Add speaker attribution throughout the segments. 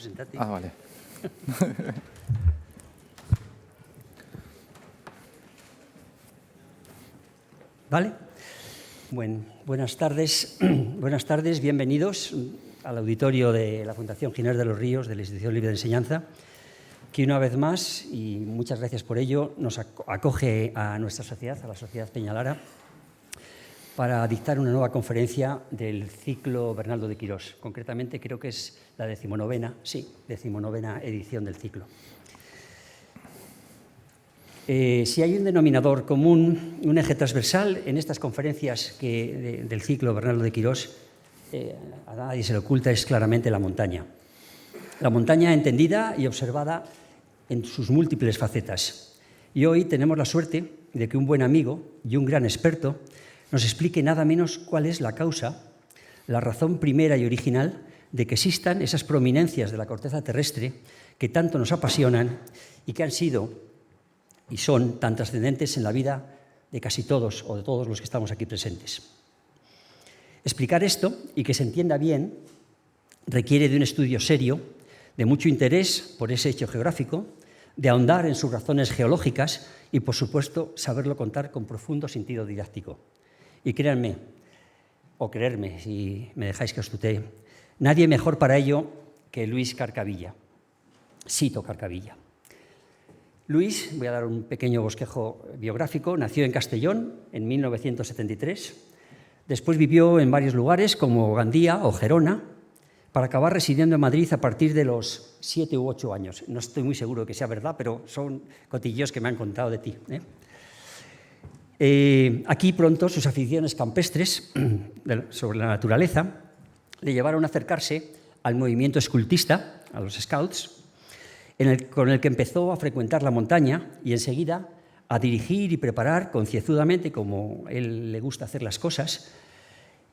Speaker 1: preséntate.
Speaker 2: Ah, vale.
Speaker 1: ¿Vale? Buenas tardes, bienvenidos al auditorio de la Fundación Giner de los Ríos, de la Institución Libre de Enseñanza, que una vez más, y muchas gracias por ello, nos acoge a nuestra sociedad, a la Sociedad Peñalara, para dictar una nueva conferencia del ciclo Bernaldo de Quirós. Concretamente, creo que es la 19ª edición del ciclo. Si hay un denominador común, un eje transversal en estas conferencias del ciclo Bernaldo de Quirós, a nadie se le oculta, es claramente la montaña. La montaña entendida y observada en sus múltiples facetas. Y hoy tenemos la suerte de que un buen amigo y un gran experto nos explique nada menos cuál es la causa, la razón primera y original de que existan esas prominencias de la corteza terrestre que tanto nos apasionan y que han sido y son tan trascendentes en la vida de casi todos o de todos los que estamos aquí presentes. Explicar esto y que se entienda bien requiere de un estudio serio, de mucho interés por ese hecho geográfico, de ahondar en sus razones geológicas y, por supuesto, saberlo contar con profundo sentido didáctico. Y créanme, o creerme, si me dejáis que os tutee, nadie mejor para ello que Luis Carcavilla. Cito Carcavilla. Luis, voy a dar un pequeño bosquejo biográfico, nació en Castellón en 1973, después vivió en varios lugares como Gandía o Gerona, para acabar residiendo en Madrid a partir de los 7 u 8 años. No estoy muy seguro que sea verdad, pero son cotilleos que me han contado de ti. Aquí pronto sus aficiones campestres sobre la naturaleza le llevaron a acercarse al movimiento escultista, a los Scouts, con el que empezó a frecuentar la montaña y enseguida a dirigir y preparar concienzudamente, como él le gusta hacer las cosas,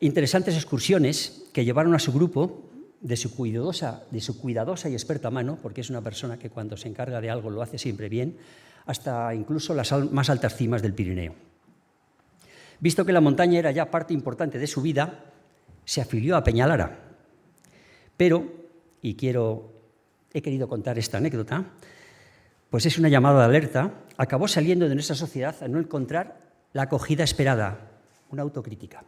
Speaker 1: interesantes excursiones que llevaron a su grupo de su cuidadosa y experta mano, porque es una persona que cuando se encarga de algo lo hace siempre bien, hasta incluso las más altas cimas del Pirineo. Visto que la montaña era ya parte importante de su vida, se afilió a Peñalara. Pero, y he querido contar esta anécdota, pues es una llamada de alerta, acabó saliendo de nuestra sociedad a no encontrar la acogida esperada, una autocrítica.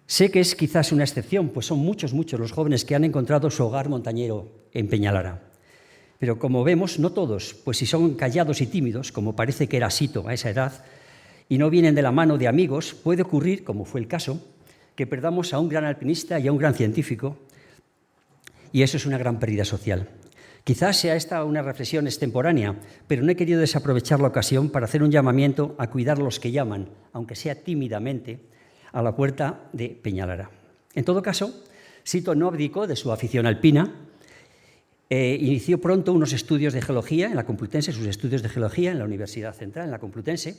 Speaker 1: Sé que es quizás una excepción, pues son muchos los jóvenes que han encontrado su hogar montañero en Peñalara. Pero como vemos, no todos, pues si son callados y tímidos, como parece que era Sito a esa edad, y no vienen de la mano de amigos, puede ocurrir, como fue el caso, que perdamos a un gran alpinista y a un gran científico, y eso es una gran pérdida social. Quizás sea esta una reflexión extemporánea, pero no he querido desaprovechar la ocasión para hacer un llamamiento a cuidar a los que llaman, aunque sea tímidamente, a la puerta de Peñalara. En todo caso, Sito no abdicó de su afición alpina, inició pronto unos estudios de geología en la Complutense, sus estudios de geología en la Universidad Central, en la Complutense,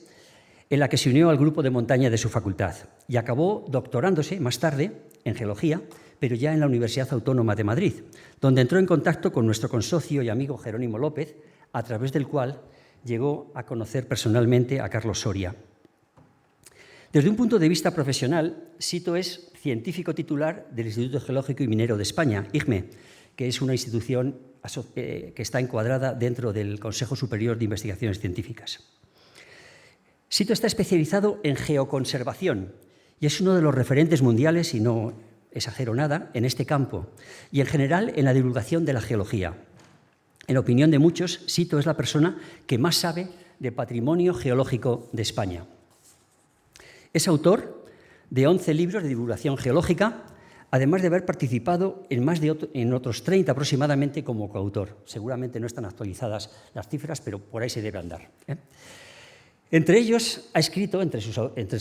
Speaker 1: en la que se unió al grupo de montaña de su facultad y acabó doctorándose más tarde en geología, pero ya en la Universidad Autónoma de Madrid, donde entró en contacto con nuestro consocio y amigo Jerónimo López, a través del cual llegó a conocer personalmente a Carlos Soria. Desde un punto de vista profesional, Sito es científico titular del Instituto Geológico y Minero de España, IGME, que es una institución que está encuadrada dentro del Consejo Superior de Investigaciones Científicas. Sito está especializado en geoconservación y es uno de los referentes mundiales, y no exagero nada, en este campo y en general en la divulgación de la geología. En opinión de muchos, Sito es la persona que más sabe de patrimonio geológico de España. Es autor de 11 libros de divulgación geológica, además de haber participado en otros 30 aproximadamente como coautor. Seguramente no están actualizadas las cifras, pero por ahí se debe andar. Entre ellos, ha escrito, entre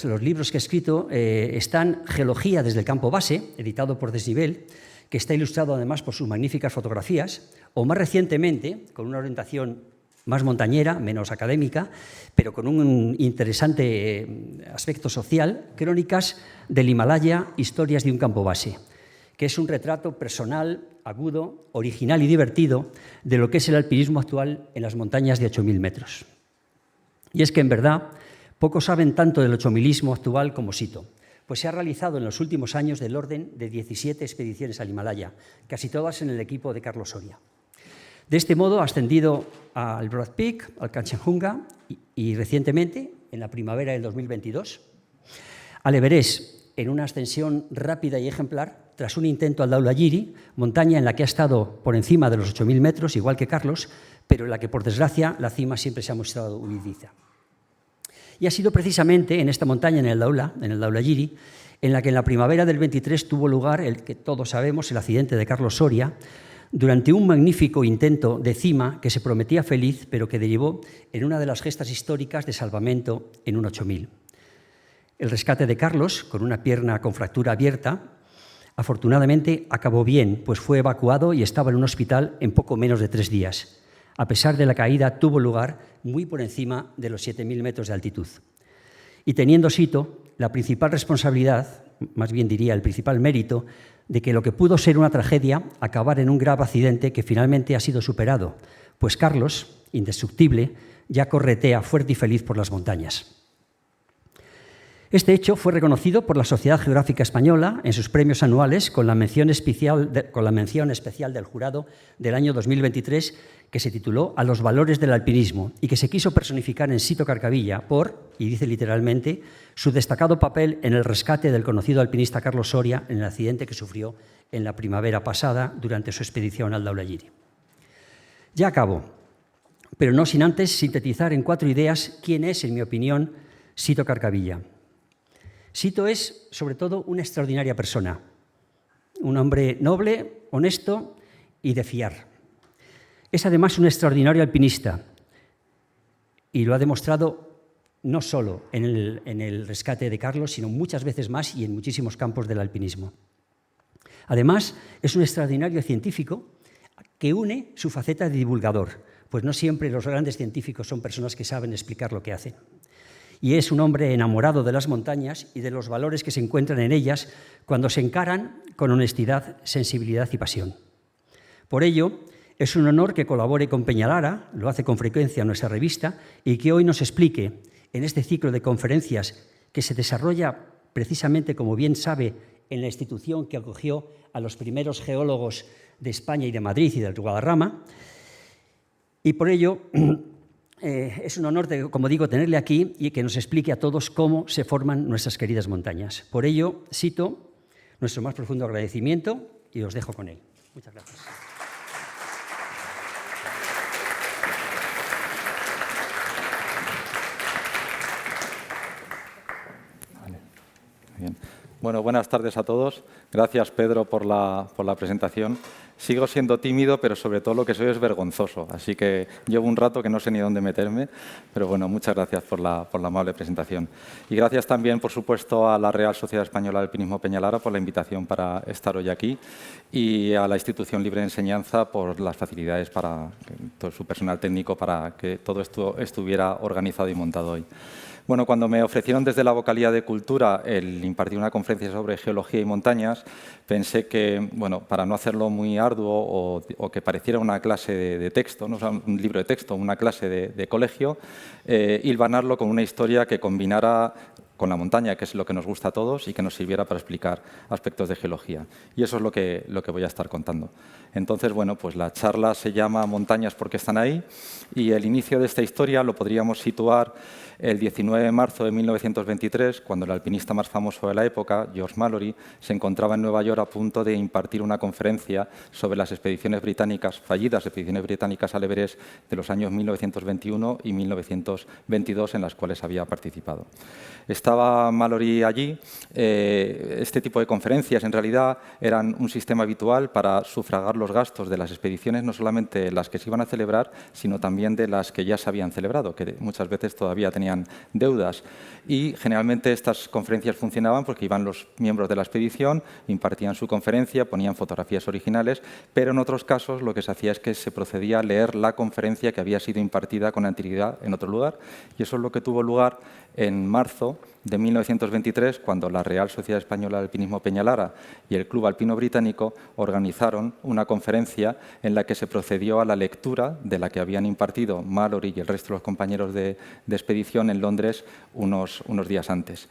Speaker 1: los libros que ha escrito, están Geología desde el campo base, editado por Desnivel, que está ilustrado además por sus magníficas fotografías, o más recientemente, con una orientación más montañera, menos académica, pero con un interesante aspecto social, Crónicas del Himalaya, historias de un campo base, que es un retrato personal, agudo, original y divertido de lo que es el alpinismo actual en las montañas de 8.000 metros. Y es que, en verdad, pocos saben tanto del ochomilismo actual como Sito, pues se ha realizado en los últimos años del orden de 17 expediciones al Himalaya, casi todas en el equipo de Carlos Soria. De este modo ha ascendido al Broad Peak, al Kanchenjunga y recientemente, en la primavera del 2022, al Everest, en una ascensión rápida y ejemplar, tras un intento al Dhaulagiri, montaña en la que ha estado por encima de los 8.000 metros, igual que Carlos, pero en la que, por desgracia, la cima siempre se ha mostrado huidiza. Y ha sido precisamente en esta montaña, en el Dhaulagiri, en la que en la primavera del 23 tuvo lugar el que todos sabemos, el accidente de Carlos Soria, durante un magnífico intento de cima que se prometía feliz, pero que derivó en una de las gestas históricas de salvamento en un 8000. El rescate de Carlos, con una pierna con fractura abierta, afortunadamente acabó bien, pues fue evacuado y estaba en un hospital en poco menos de 3 días. A pesar de la caída, tuvo lugar muy por encima de los 7.000 metros de altitud. Y teniendo Sito la principal responsabilidad, más bien diría el principal mérito, de que lo que pudo ser una tragedia acabara en un grave accidente que finalmente ha sido superado, pues Carlos, indestructible, ya corretea fuerte y feliz por las montañas. Este hecho fue reconocido por la Sociedad Geográfica Española en sus premios anuales con la mención especial del jurado del año 2023, que se tituló A los valores del alpinismo y que se quiso personificar en Sito Carcavilla por, y dice literalmente, su destacado papel en el rescate del conocido alpinista Carlos Soria en el accidente que sufrió en la primavera pasada durante su expedición al Dhaulagiri. Ya acabo, pero no sin antes sintetizar en 4 ideas quién es, en mi opinión, Sito Carcavilla. Sito es, sobre todo, una extraordinaria persona, un hombre noble, honesto y de fiar. Es además un extraordinario alpinista y lo ha demostrado no solo en el rescate de Carlos, sino muchas veces más y en muchísimos campos del alpinismo. Además, es un extraordinario científico que une su faceta de divulgador, pues no siempre los grandes científicos son personas que saben explicar lo que hacen. Y es un hombre enamorado de las montañas y de los valores que se encuentran en ellas cuando se encaran con honestidad, sensibilidad y pasión. Por ello, es un honor que colabore con Peñalara, lo hace con frecuencia en nuestra revista, y que hoy nos explique, en este ciclo de conferencias que se desarrolla precisamente, como bien sabe, en la institución que acogió a los primeros geólogos de España y de Madrid y del Guadarrama, y por ello es un honor, como digo, tenerle aquí y que nos explique a todos cómo se forman nuestras queridas montañas. Por ello, Sito, nuestro más profundo agradecimiento y os dejo con él. Muchas gracias.
Speaker 2: Bien. Bueno, buenas tardes a todos. Gracias, Pedro, por la presentación. Sigo siendo tímido, pero sobre todo lo que soy es vergonzoso. Así que llevo un rato que no sé ni dónde meterme. Pero bueno, muchas gracias por la amable presentación. Y gracias también, por supuesto, a la Real Sociedad Española de Alpinismo Peñalara por la invitación para estar hoy aquí y a la Institución Libre de Enseñanza por las facilidades para todo su personal técnico para que todo esto estuviera organizado y montado hoy. Bueno, cuando me ofrecieron desde la Vocalía de Cultura el impartir una conferencia sobre geología y montañas, pensé que, bueno, para no hacerlo muy arduo o que pareciera una clase de texto, no un libro de texto, una clase de colegio, hilvanarlo con una historia que combinara con la montaña, que es lo que nos gusta a todos, y que nos sirviera para explicar aspectos de geología. Y eso es lo que voy a estar contando. Entonces, bueno, pues la charla se llama Montañas porque están ahí, y el inicio de esta historia lo podríamos situar el 19 de marzo de 1923, cuando el alpinista más famoso de la época, George Mallory, se encontraba en Nueva York a punto de impartir una conferencia sobre las expediciones británicas, fallidas expediciones británicas al Everest de los años 1921 y 1922, en las cuales había participado. Estaba Mallory allí. Este tipo de conferencias, en realidad, eran un sistema habitual para sufragar los gastos de las expediciones, no solamente las que se iban a celebrar, sino también de las que ya se habían celebrado, que muchas veces todavía tenían deudas. Y generalmente estas conferencias funcionaban porque iban los miembros de la expedición, impartían su conferencia, ponían fotografías originales, pero en otros casos lo que se hacía es que se procedía a leer la conferencia que había sido impartida con anterioridad en otro lugar. Y eso es lo que tuvo lugar en marzo de 1923, cuando la Real Sociedad Española de Alpinismo Peñalara y el Club Alpino Británico organizaron una conferencia en la que se procedió a la lectura de la que habían impartido Mallory y el resto de los compañeros de expedición en Londres unos días antes.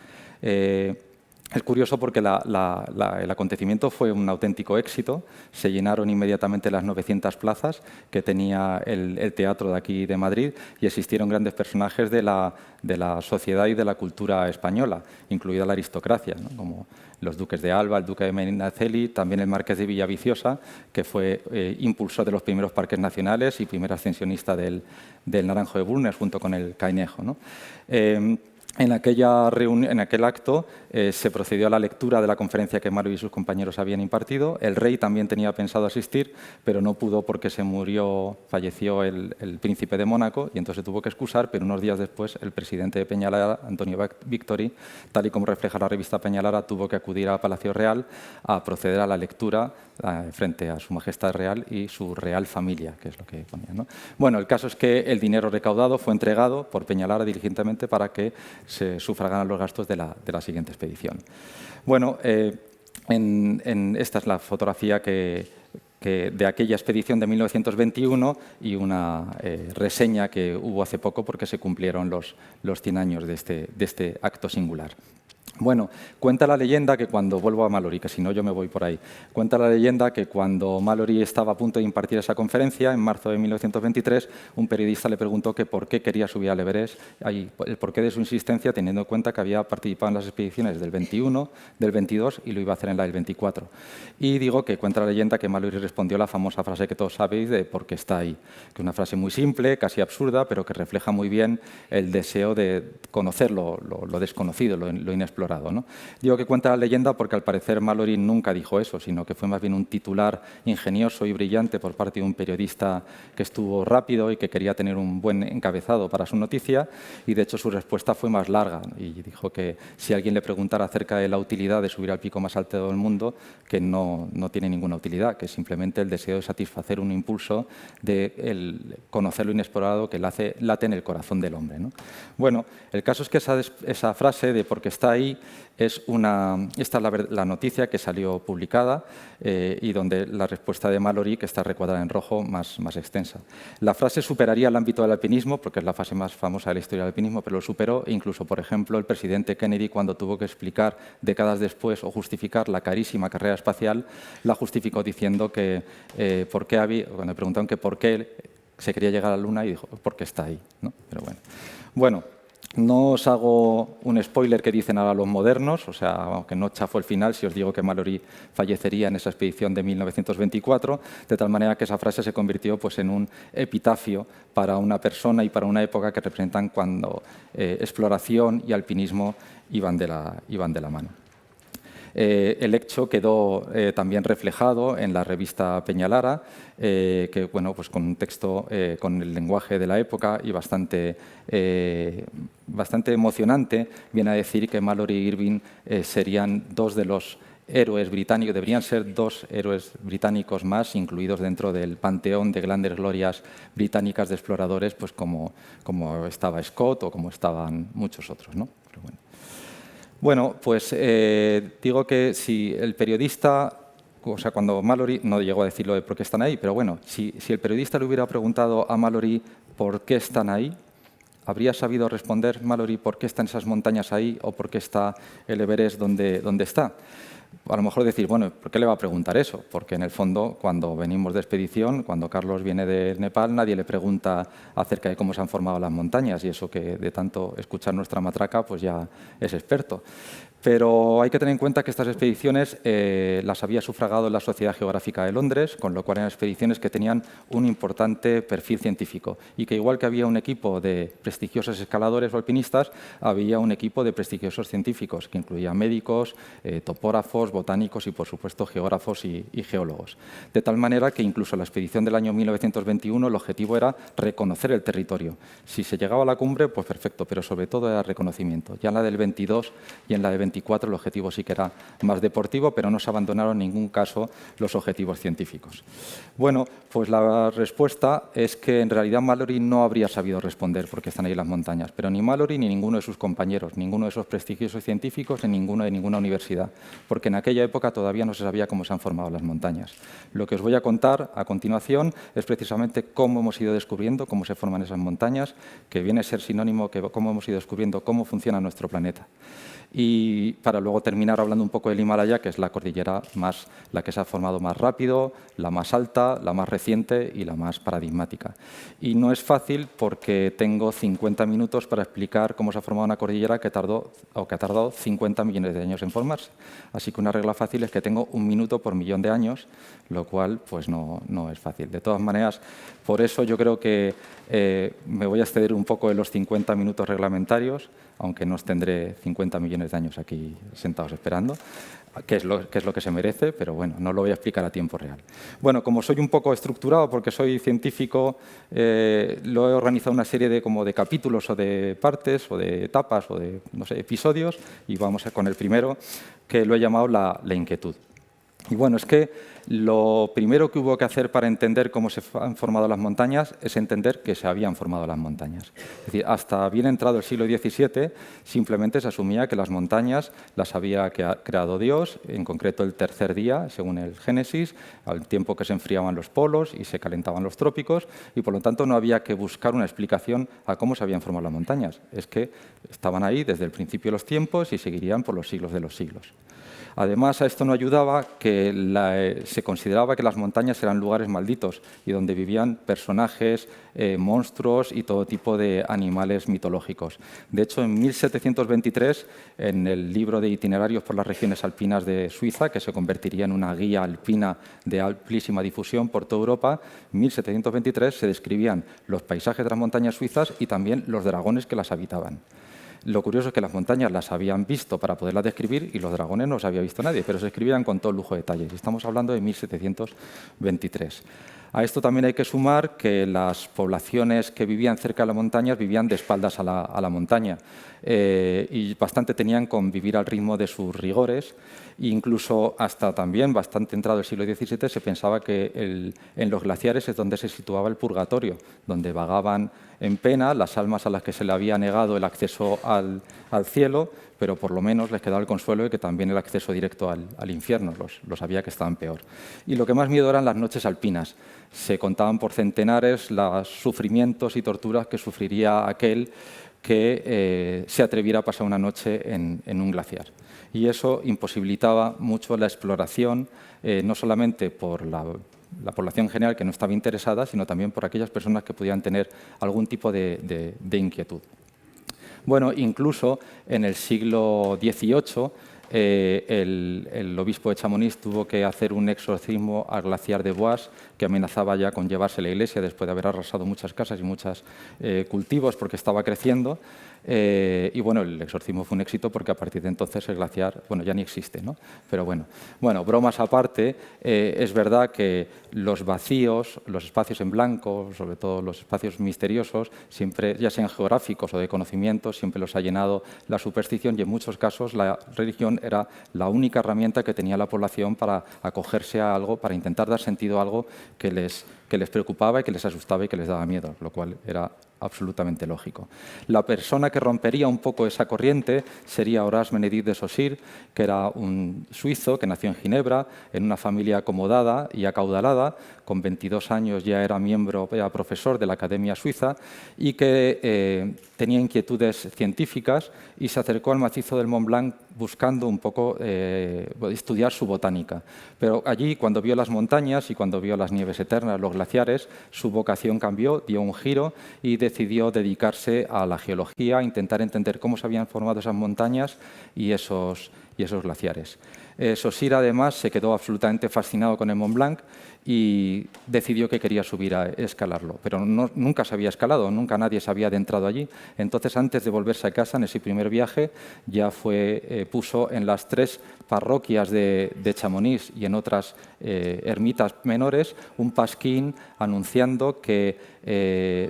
Speaker 2: Es curioso porque el acontecimiento fue un auténtico éxito. Se llenaron inmediatamente las 900 plazas que tenía el teatro de aquí de Madrid y existieron grandes personajes de la sociedad y de la cultura española, incluida la aristocracia, ¿no? Como los duques de Alba, el duque de Medinaceli, también el marqués de Villaviciosa, que fue impulsor de los primeros parques nacionales y primer ascensionista del Naranjo de Bulnes junto con el Cainejo, ¿no? En aquel acto se procedió a la lectura de la conferencia que Malory y sus compañeros habían impartido. El rey también tenía pensado asistir, pero no pudo porque falleció el príncipe de Mónaco y entonces tuvo que excusar, pero unos días después el presidente de Peñalara, Antonio Victori, tal y como refleja la revista Peñalara, tuvo que acudir a Palacio Real a proceder a la lectura frente a su majestad real y su real familia, que es lo que ponía, ¿no? Bueno, el caso es que el dinero recaudado fue entregado por Peñalara diligentemente para que se sufragaran los gastos de la siguiente expedición. Bueno, esta es la fotografía de aquella expedición de 1921 y una reseña que hubo hace poco porque se cumplieron los 100 años de este acto singular. Bueno, cuenta la leyenda que cuando vuelvo a Malory, que si no yo me voy por ahí, cuenta la leyenda que cuando Malory estaba a punto de impartir esa conferencia, en marzo de 1923, un periodista le preguntó que por qué quería subir al Everest, el porqué de su insistencia, teniendo en cuenta que había participado en las expediciones del 21, del 22 y lo iba a hacer en la del 24. Y digo que cuenta la leyenda que Malory respondió la famosa frase que todos sabéis de ¿por qué está ahí? Que es una frase muy simple, casi absurda, pero que refleja muy bien el deseo de conocer lo desconocido, lo inexplorado, ¿no? Digo que cuenta la leyenda porque al parecer Malory nunca dijo eso, sino que fue más bien un titular ingenioso y brillante por parte de un periodista que estuvo rápido y que quería tener un buen encabezado para su noticia, y de hecho su respuesta fue más larga y dijo que si alguien le preguntara acerca de la utilidad de subir al pico más alto del mundo, que no tiene ninguna utilidad, que es simplemente el deseo de satisfacer un impulso de conocer lo inexplorado que late en el corazón del hombre, ¿no? Bueno, el caso es que esa frase de porque está ahí esta es la noticia que salió publicada y donde la respuesta de Malory, que está recuadrada en rojo, más extensa. La frase superaría el ámbito del alpinismo, porque es la fase más famosa de la historia del alpinismo, pero lo superó incluso, por ejemplo, el presidente Kennedy cuando tuvo que explicar décadas después o justificar la carísima carrera espacial, la justificó diciendo que cuando le preguntaron que por qué se quería llegar a la Luna y dijo, porque está ahí, ¿no? Pero bueno. No os hago un spoiler que dicen ahora los modernos, o sea, aunque no chafo el final si os digo que Malory fallecería en esa expedición de 1924, de tal manera que esa frase se convirtió pues, en un epitafio para una persona y para una época que representan cuando exploración y alpinismo iban de la mano. El hecho quedó también reflejado en la revista Peñalara, que bueno, pues con un texto con el lenguaje de la época y bastante emocionante, viene a decir que Malory y Irving serían dos de los héroes británicos, deberían ser dos héroes británicos más incluidos dentro del panteón de grandes glorias británicas de exploradores, pues como estaba Scott o como estaban muchos otros, ¿no? Pero bueno, pues digo que si el periodista, o sea, cuando Malory, no llegó a decirlo de por qué están ahí, pero bueno, si el periodista le hubiera preguntado a Malory por qué están ahí, ¿habría sabido responder Malory por qué están esas montañas ahí o por qué está el Everest donde está? A lo mejor decir, bueno, ¿por qué le va a preguntar eso? Porque en el fondo, cuando venimos de expedición, cuando Carlos viene de Nepal, nadie le pregunta acerca de cómo se han formado las montañas y eso que de tanto escuchar nuestra matraca, pues ya es experto. Pero hay que tener en cuenta que estas expediciones las había sufragado la Sociedad Geográfica de Londres, con lo cual eran expediciones que tenían un importante perfil científico y que igual que había un equipo de prestigiosos escaladores o alpinistas, había un equipo de prestigiosos científicos que incluía médicos, topógrafos, botánicos y, por supuesto, geógrafos y geólogos. De tal manera que incluso en la expedición del año 1921 el objetivo era reconocer el territorio. Si se llegaba a la cumbre, pues perfecto, pero sobre todo era reconocimiento. Ya en la del 22 y en la de 24 el objetivo sí que era más deportivo, pero no se abandonaron en ningún caso los objetivos científicos. Bueno, pues la respuesta es que en realidad Malory no habría sabido responder por qué están ahí las montañas, pero ni Malory ni ninguno de sus compañeros, ninguno de esos prestigiosos científicos, ni ninguno de ninguna universidad, porque en aquella época todavía no se sabía cómo se han formado las montañas. Lo que os voy a contar a continuación es precisamente cómo hemos ido descubriendo cómo se forman esas montañas, que viene a ser sinónimo que cómo hemos ido descubriendo cómo funciona nuestro planeta. Y y para luego terminar hablando un poco del Himalaya, que es la cordillera la que se ha formado más rápido, la más alta, la más reciente y la más paradigmática. Y no es fácil porque tengo 50 minutos para explicar cómo se ha formado una cordillera que ha tardado 50 millones de años en formarse. Así que una regla fácil es que tengo 1 minuto por millón de años, lo cual pues no es fácil. De todas maneras, por eso yo creo que me voy a exceder un poco de los 50 minutos reglamentarios, aunque no os tendré 50 millones de años aquí sentados esperando, que es lo que se merece, pero bueno, no lo voy a explicar a tiempo real. Bueno, como soy un poco estructurado porque soy científico, lo he organizado una serie de capítulos o de partes o de etapas o de episodios, y vamos con el primero, que lo he llamado la inquietud. Y bueno, es que lo primero que hubo que hacer para entender cómo se han formado las montañas es entender que se habían formado las montañas. Es decir, hasta bien entrado el siglo XVII, simplemente se asumía que las montañas las había creado Dios, en concreto el tercer día, según el Génesis, al tiempo que se enfriaban los polos y se calentaban los trópicos, y por lo tanto no había que buscar una explicación a cómo se habían formado las montañas. Es que estaban ahí desde el principio de los tiempos y seguirían por los siglos de los siglos. Además, a esto no ayudaba que se consideraba que las montañas eran lugares malditos y donde vivían personajes, monstruos y todo tipo de animales mitológicos. De hecho, en 1723, en el libro de itinerarios por las regiones alpinas de Suiza, que se convertiría en una guía alpina de amplísima difusión por toda Europa, en 1723 se describían los paisajes de las montañas suizas y también los dragones que las habitaban. Lo curioso es que las montañas las habían visto para poderlas describir y los dragones no los había visto nadie, pero se escribían con todo lujo de detalles. Estamos hablando de 1723. A esto también hay que sumar que las poblaciones que vivían cerca de las montañas vivían de espaldas a la montaña y bastante tenían con vivir al ritmo de sus rigores. Incluso hasta también, bastante entrado el siglo XVII, se pensaba que en los glaciares es donde se situaba el purgatorio, donde vagaban en pena las almas a las que se le había negado el acceso al cielo, pero por lo menos les quedaba el consuelo de que también el acceso directo al infierno, los había que estaban peor. Y lo que más miedo eran las noches alpinas. Se contaban por centenares los sufrimientos y torturas que sufriría aquel que se atreviera a pasar una noche en un glaciar. Y eso imposibilitaba mucho la exploración, no solamente por la población general que no estaba interesada, sino también por aquellas personas que podían tener algún tipo de inquietud. Bueno, incluso en el siglo XVIII, el obispo de Chamonix tuvo que hacer un exorcismo al glaciar de Bois, que amenazaba ya con llevarse la iglesia después de haber arrasado muchas casas y muchos cultivos porque estaba creciendo. Y bueno, el exorcismo fue un éxito porque a partir de entonces el glaciar, bueno, ya ni existe, ¿no? Pero bueno, bromas aparte, es verdad que los vacíos, los espacios en blanco, sobre todo los espacios misteriosos, siempre, ya sean geográficos o de conocimiento, siempre los ha llenado la superstición y en muchos casos la religión era la única herramienta que tenía la población para acogerse a algo, para intentar dar sentido a algo que les preocupaba y que les asustaba y que les daba miedo, lo cual era absolutamente lógico. La persona que rompería un poco esa corriente sería Horace Benedict de Saussure, que era un suizo que nació en Ginebra, en una familia acomodada y acaudalada. Con 22 años ya era profesor de la Academia Suiza y que tenía inquietudes científicas y se acercó al macizo del Mont Blanc buscando un poco estudiar su botánica. Pero allí, cuando vio las montañas y cuando vio las nieves eternas, los glaciares, su vocación cambió, dio un giro y decidió dedicarse a la geología, a intentar entender cómo se habían formado esas montañas y esos glaciares. Saussure, además, se quedó absolutamente fascinado con el Mont Blanc y decidió que quería subir a escalarlo. Pero nunca se había escalado, nunca nadie se había adentrado allí. Entonces, antes de volverse a casa, en ese primer viaje, ya puso en las 3 parroquias de Chamonix y en otras ermitas menores un pasquín anunciando que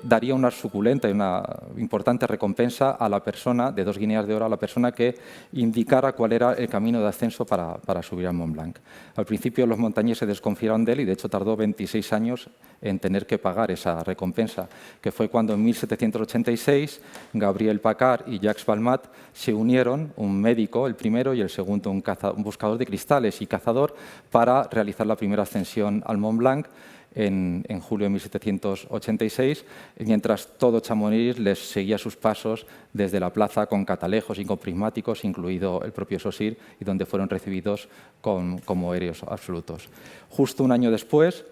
Speaker 2: daría una suculenta y una importante recompensa a la persona, de 2 guineas de oro, a la persona que indicara cuál era el camino de ascenso para subir al Mont Blanc. Al principio los montañeses desconfiaron de él y de hecho tardó 26 años en tener que pagar esa recompensa, que fue cuando en 1786 Gabriel Paccard y Jacques Balmat se unieron, un médico, el primero, y el segundo, un buscador de cristales y cazador, para realizar la primera ascensión al Mont Blanc. en julio de 1786, mientras todo Chamonix les seguía sus pasos desde la plaza con catalejos y con prismáticos, incluido el propio Saussure, y donde fueron recibidos como héroes absolutos. Justo un año después,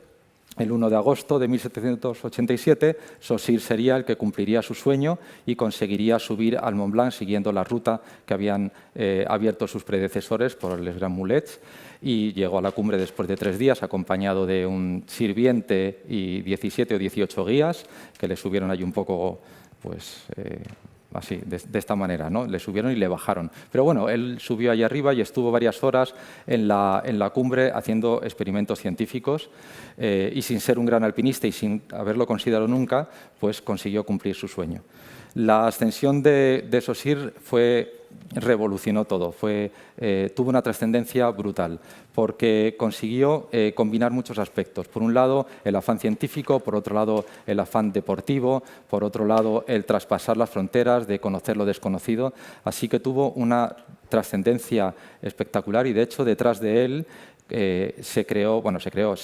Speaker 2: el 1 de agosto de 1787, Saussure sería el que cumpliría su sueño y conseguiría subir al Mont Blanc siguiendo la ruta que habían abierto sus predecesores por les Grands Mulets, y llegó a la cumbre después de 3 días acompañado de un sirviente y 17 o 18 guías que le subieron allí un poco, pues, así, de esta manera, ¿no? Le subieron y le bajaron. Pero bueno, él subió allá arriba y estuvo varias horas en la cumbre haciendo experimentos científicos y sin ser un gran alpinista y sin haberlo considerado nunca, pues consiguió cumplir su sueño. La ascensión de Saussure revolucionó todo, tuvo una trascendencia brutal, porque consiguió combinar muchos aspectos. Por un lado, el afán científico, por otro lado, el afán deportivo, por otro lado, el traspasar las fronteras, de conocer lo desconocido. Así que tuvo una trascendencia espectacular y, de hecho, detrás de él se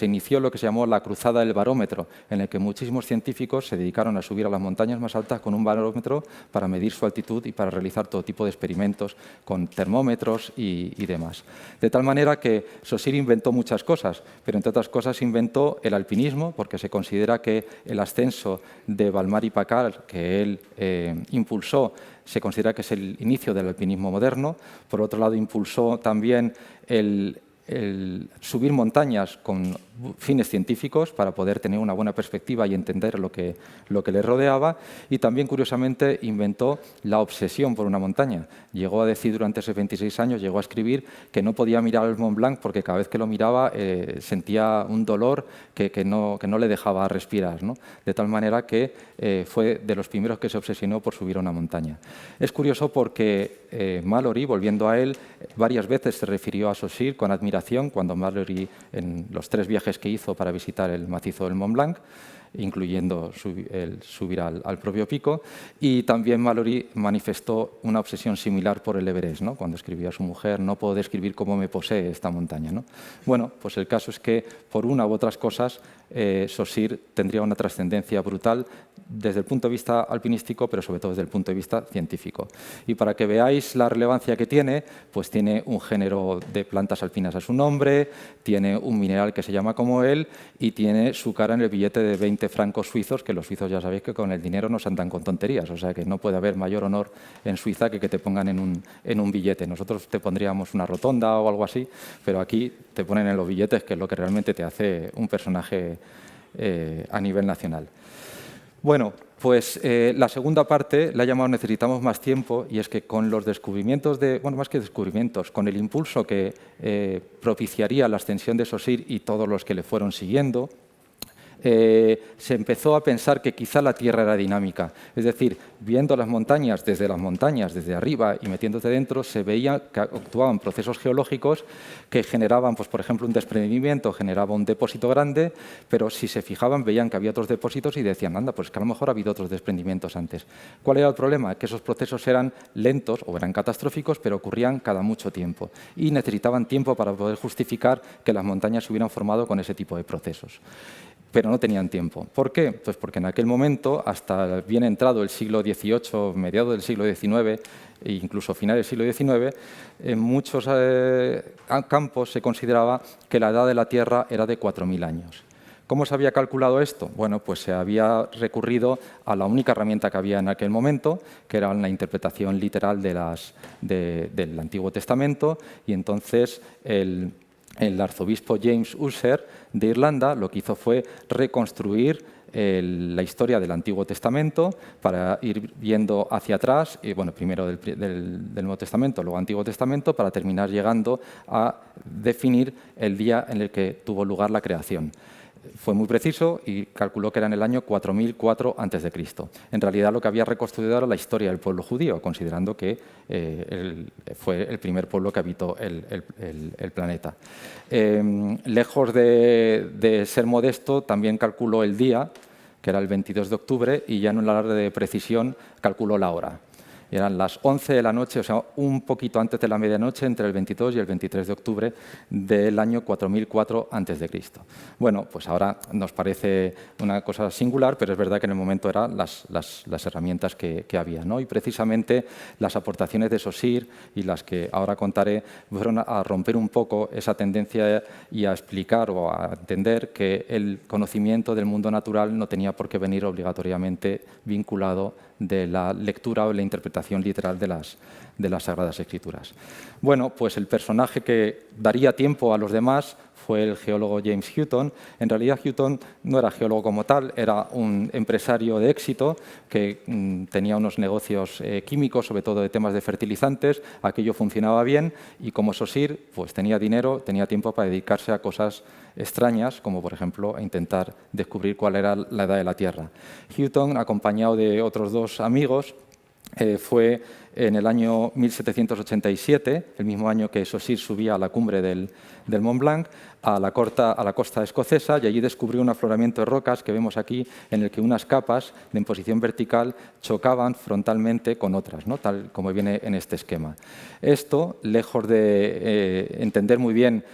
Speaker 2: inició lo que se llamó la Cruzada del Barómetro, en el que muchísimos científicos se dedicaron a subir a las montañas más altas con un barómetro para medir su altitud y para realizar todo tipo de experimentos con termómetros y demás. De tal manera que Saussure inventó muchas cosas, pero entre otras cosas inventó el alpinismo, porque se considera que el ascenso de Balmar y Paccard, que él impulsó, se considera que es el inicio del alpinismo moderno. Por otro lado, impulsó también el subir montañas con fines científicos para poder tener una buena perspectiva y entender lo que le rodeaba, y también, curiosamente, inventó la obsesión por una montaña. Llegó a decir durante esos 26 años, llegó a escribir que no podía mirar el Mont Blanc porque cada vez que lo miraba sentía un dolor que no le dejaba respirar, ¿no? De tal manera que fue de los primeros que se obsesionó por subir a una montaña. Es curioso porque Mallory, volviendo a él, varias veces se refirió a Saussure con admiración cuando Mallory, en los 3 viajes que hizo para visitar el macizo del Mont Blanc, incluyendo el subir al propio pico, y también Mallory manifestó una obsesión similar por el Everest, ¿no? Cuando escribió a su mujer: no puedo describir cómo me posee esta montaña, ¿no? Bueno, pues el caso es que por una u otras cosas Saussure tendría una trascendencia brutal desde el punto de vista alpinístico, pero sobre todo desde el punto de vista científico. Y para que veáis la relevancia que tiene, pues tiene un género de plantas alpinas a su nombre, tiene un mineral que se llama como él y tiene su cara en el billete de 20 francos suizos, que los suizos ya sabéis que con el dinero no se andan con tonterías, o sea que no puede haber mayor honor en Suiza que te pongan en un billete. Nosotros te pondríamos una rotonda o algo así, pero aquí te ponen en los billetes, que es lo que realmente te hace un personaje a nivel nacional. Bueno, pues la segunda parte la he llamado Necesitamos más tiempo, y es que con los descubrimientos más que descubrimientos, con el impulso que propiciaría la ascensión de Saussure y todos los que le fueron siguiendo, se empezó a pensar que quizá la Tierra era dinámica. Es decir, viendo las montañas, desde arriba y metiéndote dentro, se veía que actuaban procesos geológicos que generaban, pues, por ejemplo, un desprendimiento, generaba un depósito grande, pero si se fijaban veían que había otros depósitos y decían: anda, pues que a lo mejor ha habido otros desprendimientos antes. ¿Cuál era el problema? Que esos procesos eran lentos o eran catastróficos, pero ocurrían cada mucho tiempo y necesitaban tiempo para poder justificar que las montañas se hubieran formado con ese tipo de procesos. Pero no tenían tiempo. ¿Por qué? Pues porque en aquel momento, hasta bien entrado el siglo XVIII, mediados del siglo XIX e incluso finales del siglo XIX, en muchos campos se consideraba que la edad de la Tierra era de 4.000 años. ¿Cómo se había calculado esto? Bueno, pues se había recurrido a la única herramienta que había en aquel momento, que era la interpretación literal del Antiguo Testamento, y entonces el arzobispo James Ussher de Irlanda lo que hizo fue reconstruir la historia del Antiguo Testamento para ir viendo hacia atrás, y bueno, primero del Nuevo Testamento, luego Antiguo Testamento, para terminar llegando a definir el día en el que tuvo lugar la creación. Fue muy preciso y calculó que era en el año 4004 a.C. En realidad lo que había reconstruido era la historia del pueblo judío, considerando que fue el primer pueblo que habitó el planeta. Lejos de ser modesto, también calculó el día, que era el 22 de octubre, y ya en un alarde de precisión calculó la hora. y eran las 11 de la noche, o sea, un poquito antes de la medianoche, entre el 22 y el 23 de octubre del año 4004 a.C. Bueno, pues ahora nos parece una cosa singular, pero es verdad que en el momento eran las herramientas que había, ¿no? Y precisamente las aportaciones de Saussure y las que ahora contaré fueron a romper un poco esa tendencia y a explicar o a entender que el conocimiento del mundo natural no tenía por qué venir obligatoriamente vinculado de la lectura o la interpretación literal de las Sagradas Escrituras. Bueno, pues el personaje que daría tiempo a los demás fue el geólogo James Hutton. En realidad Hutton no era geólogo como tal, era un empresario de éxito que tenía unos negocios químicos, sobre todo de temas de fertilizantes. Aquello funcionaba bien y como Saussure pues tenía dinero, tenía tiempo para dedicarse a cosas extrañas, como por ejemplo a intentar descubrir cuál era la edad de la Tierra. Hutton, acompañado de otros dos amigos, fue en el año 1787, el mismo año que Saussure subía a la cumbre del Mont Blanc, a la costa escocesa, y allí descubrió un afloramiento de rocas que vemos aquí, en el que unas capas en posición vertical chocaban frontalmente con otras, ¿no? Tal como viene en este esquema. Esto, lejos de entender muy bien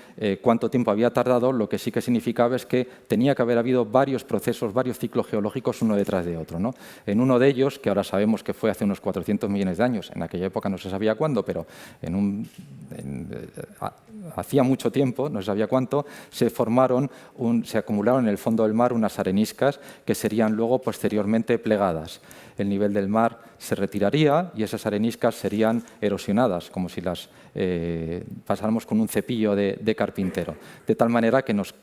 Speaker 2: cuánto tiempo había tardado, lo que sí que significaba es que tenía que haber habido varios procesos, varios ciclos geológicos uno detrás de otro, ¿no? En uno de ellos, que ahora sabemos que fue hace unos 400 millones de años, en aquella época no se sabía cuándo, pero hacía mucho tiempo, no se sabía cuánto, se acumularon en el fondo del mar unas areniscas que serían luego posteriormente plegadas. El nivel del mar se retiraría y esas areniscas serían erosionadas, como si las pasáramos con un cepillo de carpintero, de tal manera que nos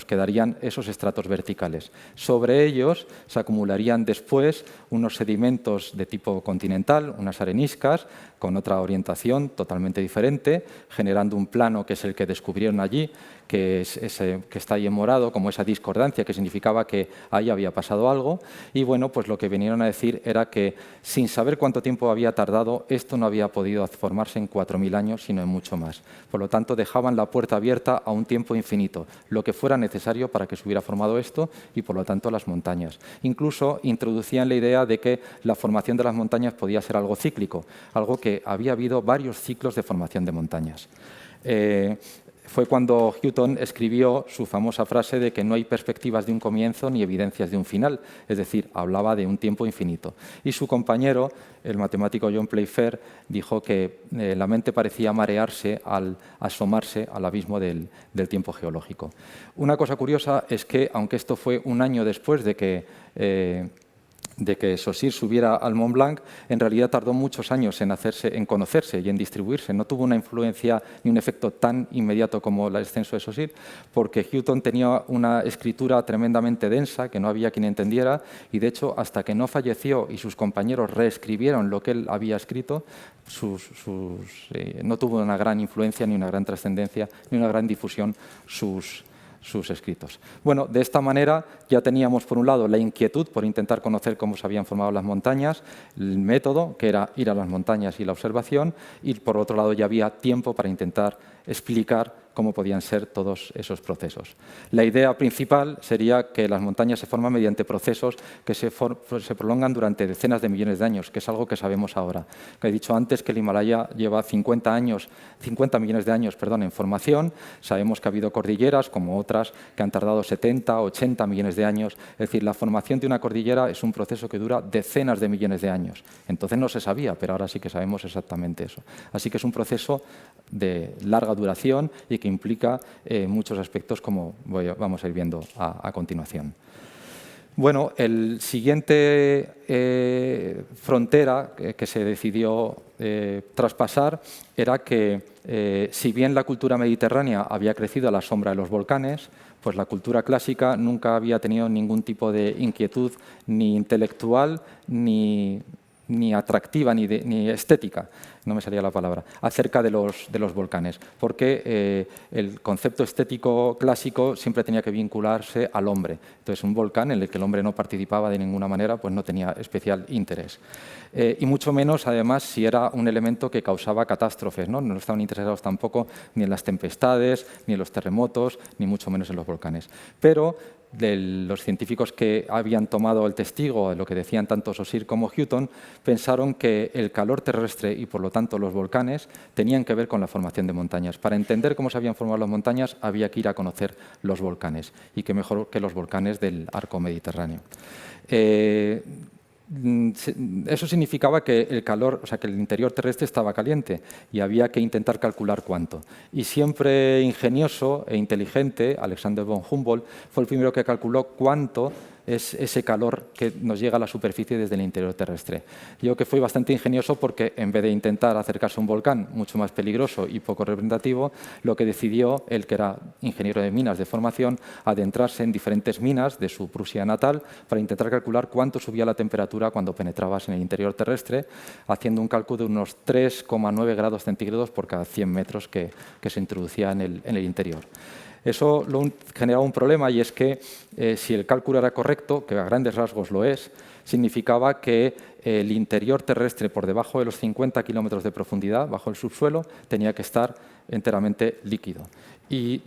Speaker 2: quedarían esos estratos verticales. Sobre ellos se acumularían después unos sedimentos de tipo continental, unas areniscas, con otra orientación totalmente diferente, generando un plano que es el que descubrieron allí, que está ahí en morado, como esa discordancia, que significaba que ahí había pasado algo. Y bueno, pues lo que vinieron a decir era que, sin saber cuánto tiempo había tardado, esto no había podido formarse en 4.000 años, sino en mucho más. Por lo tanto, dejaban la puerta abierta a un tiempo infinito, lo que fuera necesario para que se hubiera formado esto y, por lo tanto, las montañas. Incluso introducían la idea de que la formación de las montañas podía ser algo cíclico, algo que había habido varios ciclos de formación de montañas. Fue cuando Hutton escribió su famosa frase de que no hay perspectivas de un comienzo ni evidencias de un final, es decir, hablaba de un tiempo infinito. Y su compañero, el matemático John Playfair, dijo que la mente parecía marearse al asomarse al abismo del tiempo geológico. Una cosa curiosa es que, aunque esto fue un año después de que Saussure subiera al Mont Blanc, en realidad tardó muchos años en conocerse y en distribuirse. No tuvo una influencia ni un efecto tan inmediato como el ascenso de Saussure, porque Hutton tenía una escritura tremendamente densa que no había quien entendiera, y de hecho, hasta que no falleció y sus compañeros reescribieron lo que él había escrito, no tuvo una gran influencia, ni una gran trascendencia, ni una gran difusión sus escritos. Bueno, de esta manera ya teníamos, por un lado, la inquietud por intentar conocer cómo se habían formado las montañas, el método, que era ir a las montañas y la observación, y por otro lado ya había tiempo para intentar explicar cómo podían ser todos esos procesos. La idea principal sería que las montañas se forman mediante procesos que se prolongan durante decenas de millones de años, que es algo que sabemos ahora. Que he dicho antes que el Himalaya lleva 50 millones de años en formación. Sabemos que ha habido cordilleras, como otras, que han tardado 70, 80 millones de años. Es decir, la formación de una cordillera es un proceso que dura decenas de millones de años. Entonces no se sabía, pero ahora sí que sabemos exactamente eso. Así que es un proceso de larga duración y que implica muchos aspectos, como vamos a ir viendo a continuación. Bueno, el siguiente frontera que se decidió traspasar era que, si bien la cultura mediterránea había crecido a la sombra de los volcanes, pues la cultura clásica nunca había tenido ningún tipo de inquietud ni intelectual ni atractiva ni estética. no me salía la palabra, acerca de los volcanes, porque el concepto estético clásico siempre tenía que vincularse al hombre. Entonces, un volcán en el que el hombre no participaba de ninguna manera, pues no tenía especial interés. Y mucho menos, además, si era un elemento que causaba catástrofes, ¿no? No estaban interesados tampoco ni en las tempestades, ni en los terremotos, ni mucho menos en los volcanes. Pero los científicos que habían tomado el testigo de lo que decían tanto Saussure como Hutton pensaron que el calor terrestre y, por lo tanto, los volcanes tenían que ver con la formación de montañas. Para entender cómo se habían formado las montañas había que ir a conocer los volcanes, y qué mejor que los volcanes del arco mediterráneo. Eso significaba que el calor, o sea, que el interior terrestre estaba caliente y había que intentar calcular cuánto. Y siempre ingenioso e inteligente, Alexander von Humboldt fue el primero que calculó cuánto es ese calor que nos llega a la superficie desde el interior terrestre. Digo que fue bastante ingenioso porque, en vez de intentar acercarse a un volcán mucho más peligroso y poco representativo, lo que decidió, él que era ingeniero de minas de formación, adentrarse en diferentes minas de su Prusia natal para intentar calcular cuánto subía la temperatura cuando penetrabas en el interior terrestre, haciendo un cálculo de unos 3,9 grados centígrados por cada 100 metros que se introducía en el interior. Eso generaba un problema, y es que si el cálculo era correcto, que a grandes rasgos lo es, significaba que el interior terrestre por debajo de los 50 kilómetros de profundidad, bajo el subsuelo, tenía que estar enteramente líquido. Y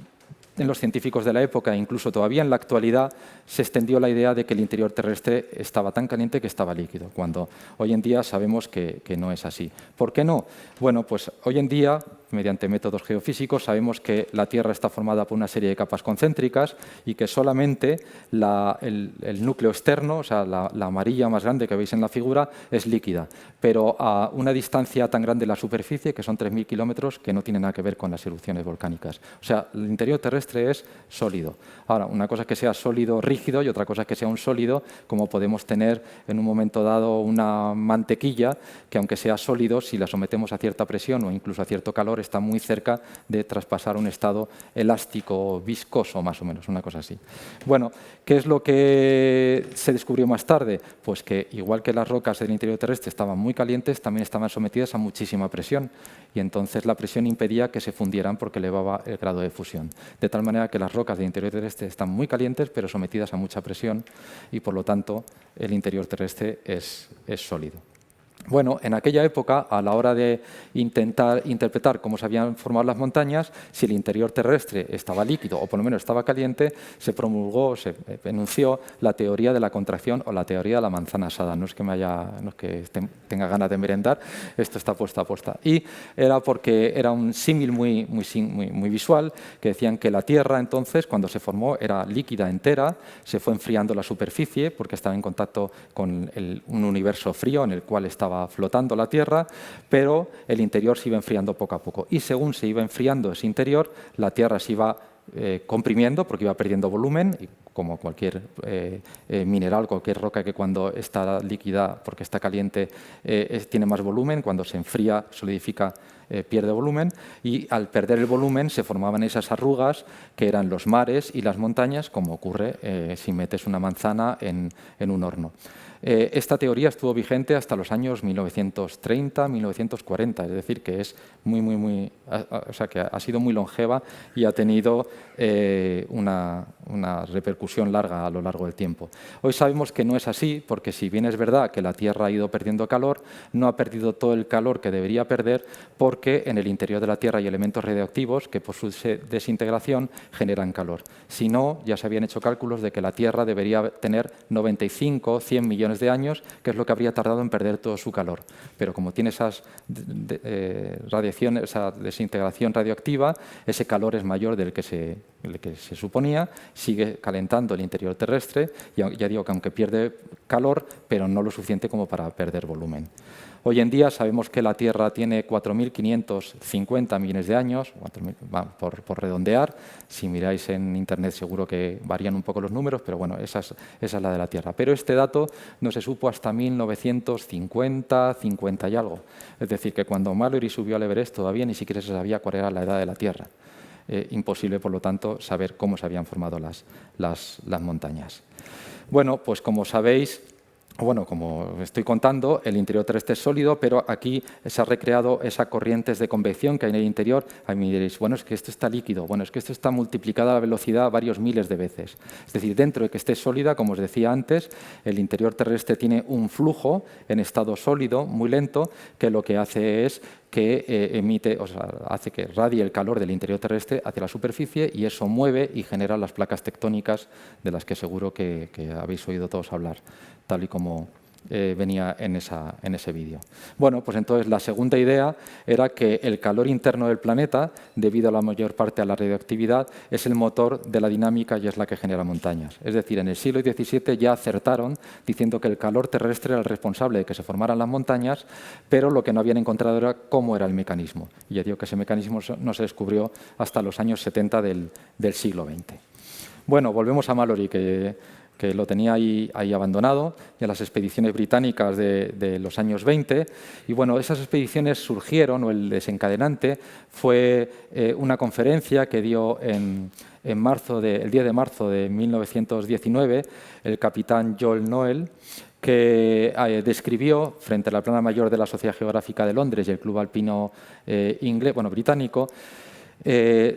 Speaker 2: en los científicos de la época, e incluso todavía en la actualidad, se extendió la idea de que el interior terrestre estaba tan caliente que estaba líquido, cuando hoy en día sabemos que no es así. ¿Por qué no? Bueno, pues hoy en día, mediante métodos geofísicos, sabemos que la Tierra está formada por una serie de capas concéntricas y que solamente el núcleo externo, o sea, la amarilla más grande que veis en la figura, es líquida, pero a una distancia tan grande de la superficie, que son 3.000 kilómetros, que no tiene nada que ver con las erupciones volcánicas. O sea, el interior terrestre es sólido. Ahora, una cosa es que sea sólido rígido y otra cosa es que sea un sólido, como podemos tener en un momento dado una mantequilla, que aunque sea sólido, si la sometemos a cierta presión o incluso a cierto calor, está muy cerca de traspasar un estado elástico, viscoso, más o menos, una cosa así. Bueno, ¿qué es lo que se descubrió más tarde? Pues que, igual que las rocas del interior terrestre estaban muy calientes, también estaban sometidas a muchísima presión, y entonces la presión impedía que se fundieran porque elevaba el grado de fusión. De tal manera que las rocas del interior terrestre están muy calientes, pero sometidas a mucha presión, y por lo tanto el interior terrestre es sólido. Bueno, en aquella época, a la hora de intentar interpretar cómo se habían formado las montañas, si el interior terrestre estaba líquido o por lo menos estaba caliente, se promulgó, se enunció la teoría de la contracción o la teoría de la manzana asada. No es que tenga ganas de merendar, esto está puesta a posta. Y era porque era un símil muy visual, que decían que la Tierra entonces, cuando se formó, era líquida entera, se fue enfriando la superficie porque estaba en contacto con un universo frío en el cual estaba flotando la Tierra, pero el interior se iba enfriando poco a poco. Y según se iba enfriando ese interior, la Tierra se iba comprimiendo porque iba perdiendo volumen, y como cualquier mineral, cualquier roca que cuando está líquida, porque está caliente, tiene más volumen, cuando se enfría, solidifica, pierde volumen, y al perder el volumen se formaban esas arrugas que eran los mares y las montañas, como ocurre si metes una manzana en un horno. Esta teoría estuvo vigente hasta los años 1930, 1940, es decir, que es o sea, que ha sido muy longeva y ha tenido una repercusión larga a lo largo del tiempo. Hoy sabemos que no es así, porque si bien es verdad que la Tierra ha ido perdiendo calor, no ha perdido todo el calor que debería perder, porque en el interior de la Tierra hay elementos radioactivos que por su desintegración generan calor. Si no, ya se habían hecho cálculos de que la Tierra debería tener 95, 100 millones de años, que es lo que habría tardado en perder todo su calor. Pero como tiene esas radiaciones, esa desintegración radioactiva, ese calor es mayor del que se suponía, sigue calentando el interior terrestre, y ya digo que aunque pierde calor, pero no lo suficiente como para perder volumen. Hoy en día sabemos que la Tierra tiene 4.550 millones de años, por redondear. Si miráis en Internet seguro que varían un poco los números, pero bueno, esa es la de la Tierra. Pero este dato no se supo hasta 1950, 50 y algo. Es decir, que cuando Mallory subió al Everest todavía ni siquiera se sabía cuál era la edad de la Tierra. Imposible, por lo tanto, saber cómo se habían formado las montañas. Bueno, pues como sabéis, Bueno, como estoy contando, el interior terrestre es sólido, pero aquí se ha recreado esas corrientes de convección que hay en el interior. Ahí me diréis, bueno, es que esto está líquido, bueno, es que esto está multiplicado a la velocidad varios miles de veces. Es decir, dentro de que esté sólida, como os decía antes, el interior terrestre tiene un flujo en estado sólido, muy lento, que lo que hace es que hace que radie el calor del interior terrestre hacia la superficie y eso mueve y genera las placas tectónicas de las que seguro que habéis oído todos hablar, tal y como venía en ese vídeo. Bueno, pues entonces la segunda idea era que el calor interno del planeta, debido a la mayor parte a la radioactividad, es el motor de la dinámica y es la que genera montañas. Es decir, en el siglo XVII ya acertaron diciendo que el calor terrestre era el responsable de que se formaran las montañas, pero lo que no habían encontrado era cómo era el mecanismo. Y ya digo que ese mecanismo no se descubrió hasta los años 70 del siglo XX. Bueno, volvemos a Mallory, que lo tenía ahí abandonado, y a las expediciones británicas de los años 20. Y bueno, esas expediciones surgieron, o el desencadenante fue una conferencia que dio el 10 de marzo de 1919 el capitán Joel Noel, que describió, frente a la plana mayor de la Sociedad Geográfica de Londres y el Club Alpino británico,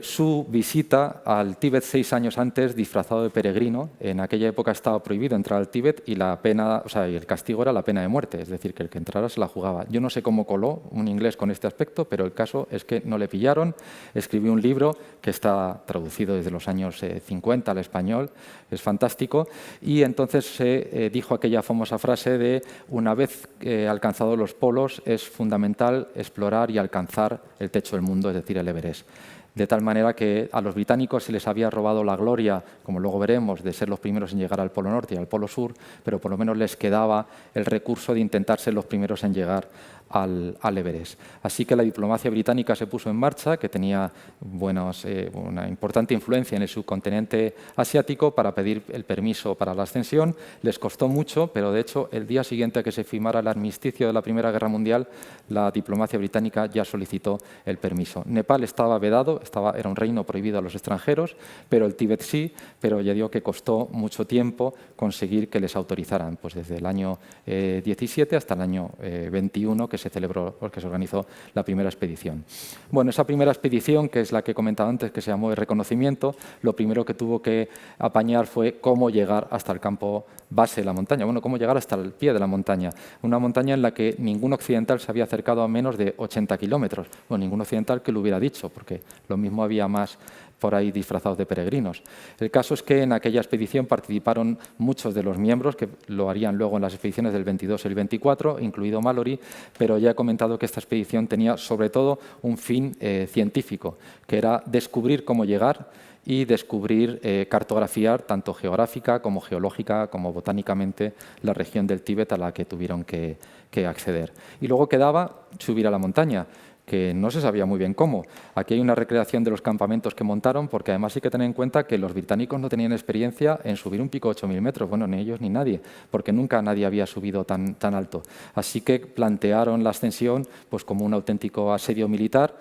Speaker 2: su visita al Tíbet 6 años antes disfrazado de peregrino. En aquella época estaba prohibido entrar al Tíbet y la pena, y el castigo era la pena de muerte, es decir, que el que entrara se la jugaba. Yo no sé cómo coló un inglés con este aspecto, pero el caso es que no le pillaron. Escribió un libro que está traducido desde los años 50 al español, es fantástico, y entonces se dijo aquella famosa frase de: una vez alcanzados los polos es fundamental explorar y alcanzar el techo del mundo, es decir, el Everest. De tal manera que a los británicos se les había robado la gloria, como luego veremos, de ser los primeros en llegar al Polo Norte y al Polo Sur, pero por lo menos les quedaba el recurso de intentar ser los primeros en llegar al Everest. Así que la diplomacia británica se puso en marcha, que tenía una importante influencia en el subcontinente asiático, para pedir el permiso para la ascensión. Les costó mucho, pero de hecho el día siguiente a que se firmara el armisticio de la Primera Guerra Mundial, la diplomacia británica ya solicitó el permiso. Nepal estaba vedado, era un reino prohibido a los extranjeros, pero el Tíbet sí, pero ya digo que costó mucho tiempo conseguir que les autorizaran, pues desde el año 17 hasta el año 21, que se celebró, porque se organizó la primera expedición. Bueno, esa primera expedición, que es la que he comentado antes, que se llamó de reconocimiento, lo primero que tuvo que apañar fue cómo llegar hasta el campo base de la montaña, bueno, cómo llegar hasta el pie de la montaña, una montaña en la que ningún occidental se había acercado a menos de 80 kilómetros, bueno, ningún occidental que lo hubiera dicho, porque lo mismo había más por ahí disfrazados de peregrinos. El caso es que en aquella expedición participaron muchos de los miembros, que lo harían luego en las expediciones del 22 y el 24, incluido Mallory, pero ya he comentado que esta expedición tenía sobre todo un fin científico, que era descubrir cómo llegar y descubrir, cartografiar, tanto geográfica como geológica, como botánicamente, la región del Tíbet a la que tuvieron que acceder. Y luego quedaba subir a la montaña, que no se sabía muy bien cómo. Aquí hay una recreación de los campamentos que montaron, porque además hay que tener en cuenta que los británicos no tenían experiencia en subir un pico de 8.000 metros, bueno, ni ellos ni nadie, porque nunca nadie había subido tan alto. Así que plantearon la ascensión pues, como un auténtico asedio militar,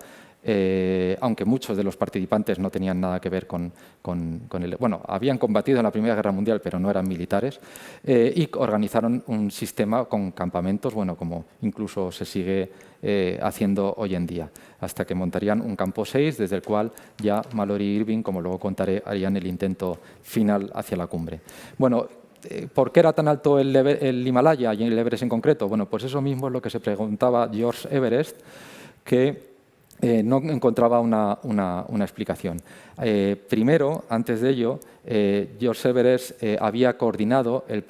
Speaker 2: aunque muchos de los participantes no tenían nada que ver con el... Bueno, habían combatido en la Primera Guerra Mundial, pero no eran militares, y organizaron un sistema con campamentos, bueno, como incluso se sigue haciendo hoy en día, hasta que montarían un campo 6, desde el cual ya Mallory y Irving, como luego contaré, harían el intento final hacia la cumbre. Bueno, ¿por qué era tan alto el Himalaya y el Everest en concreto? Bueno, pues eso mismo es lo que se preguntaba George Everest, que no encontraba una explicación. Primero, antes de ello, George Everest había coordinado el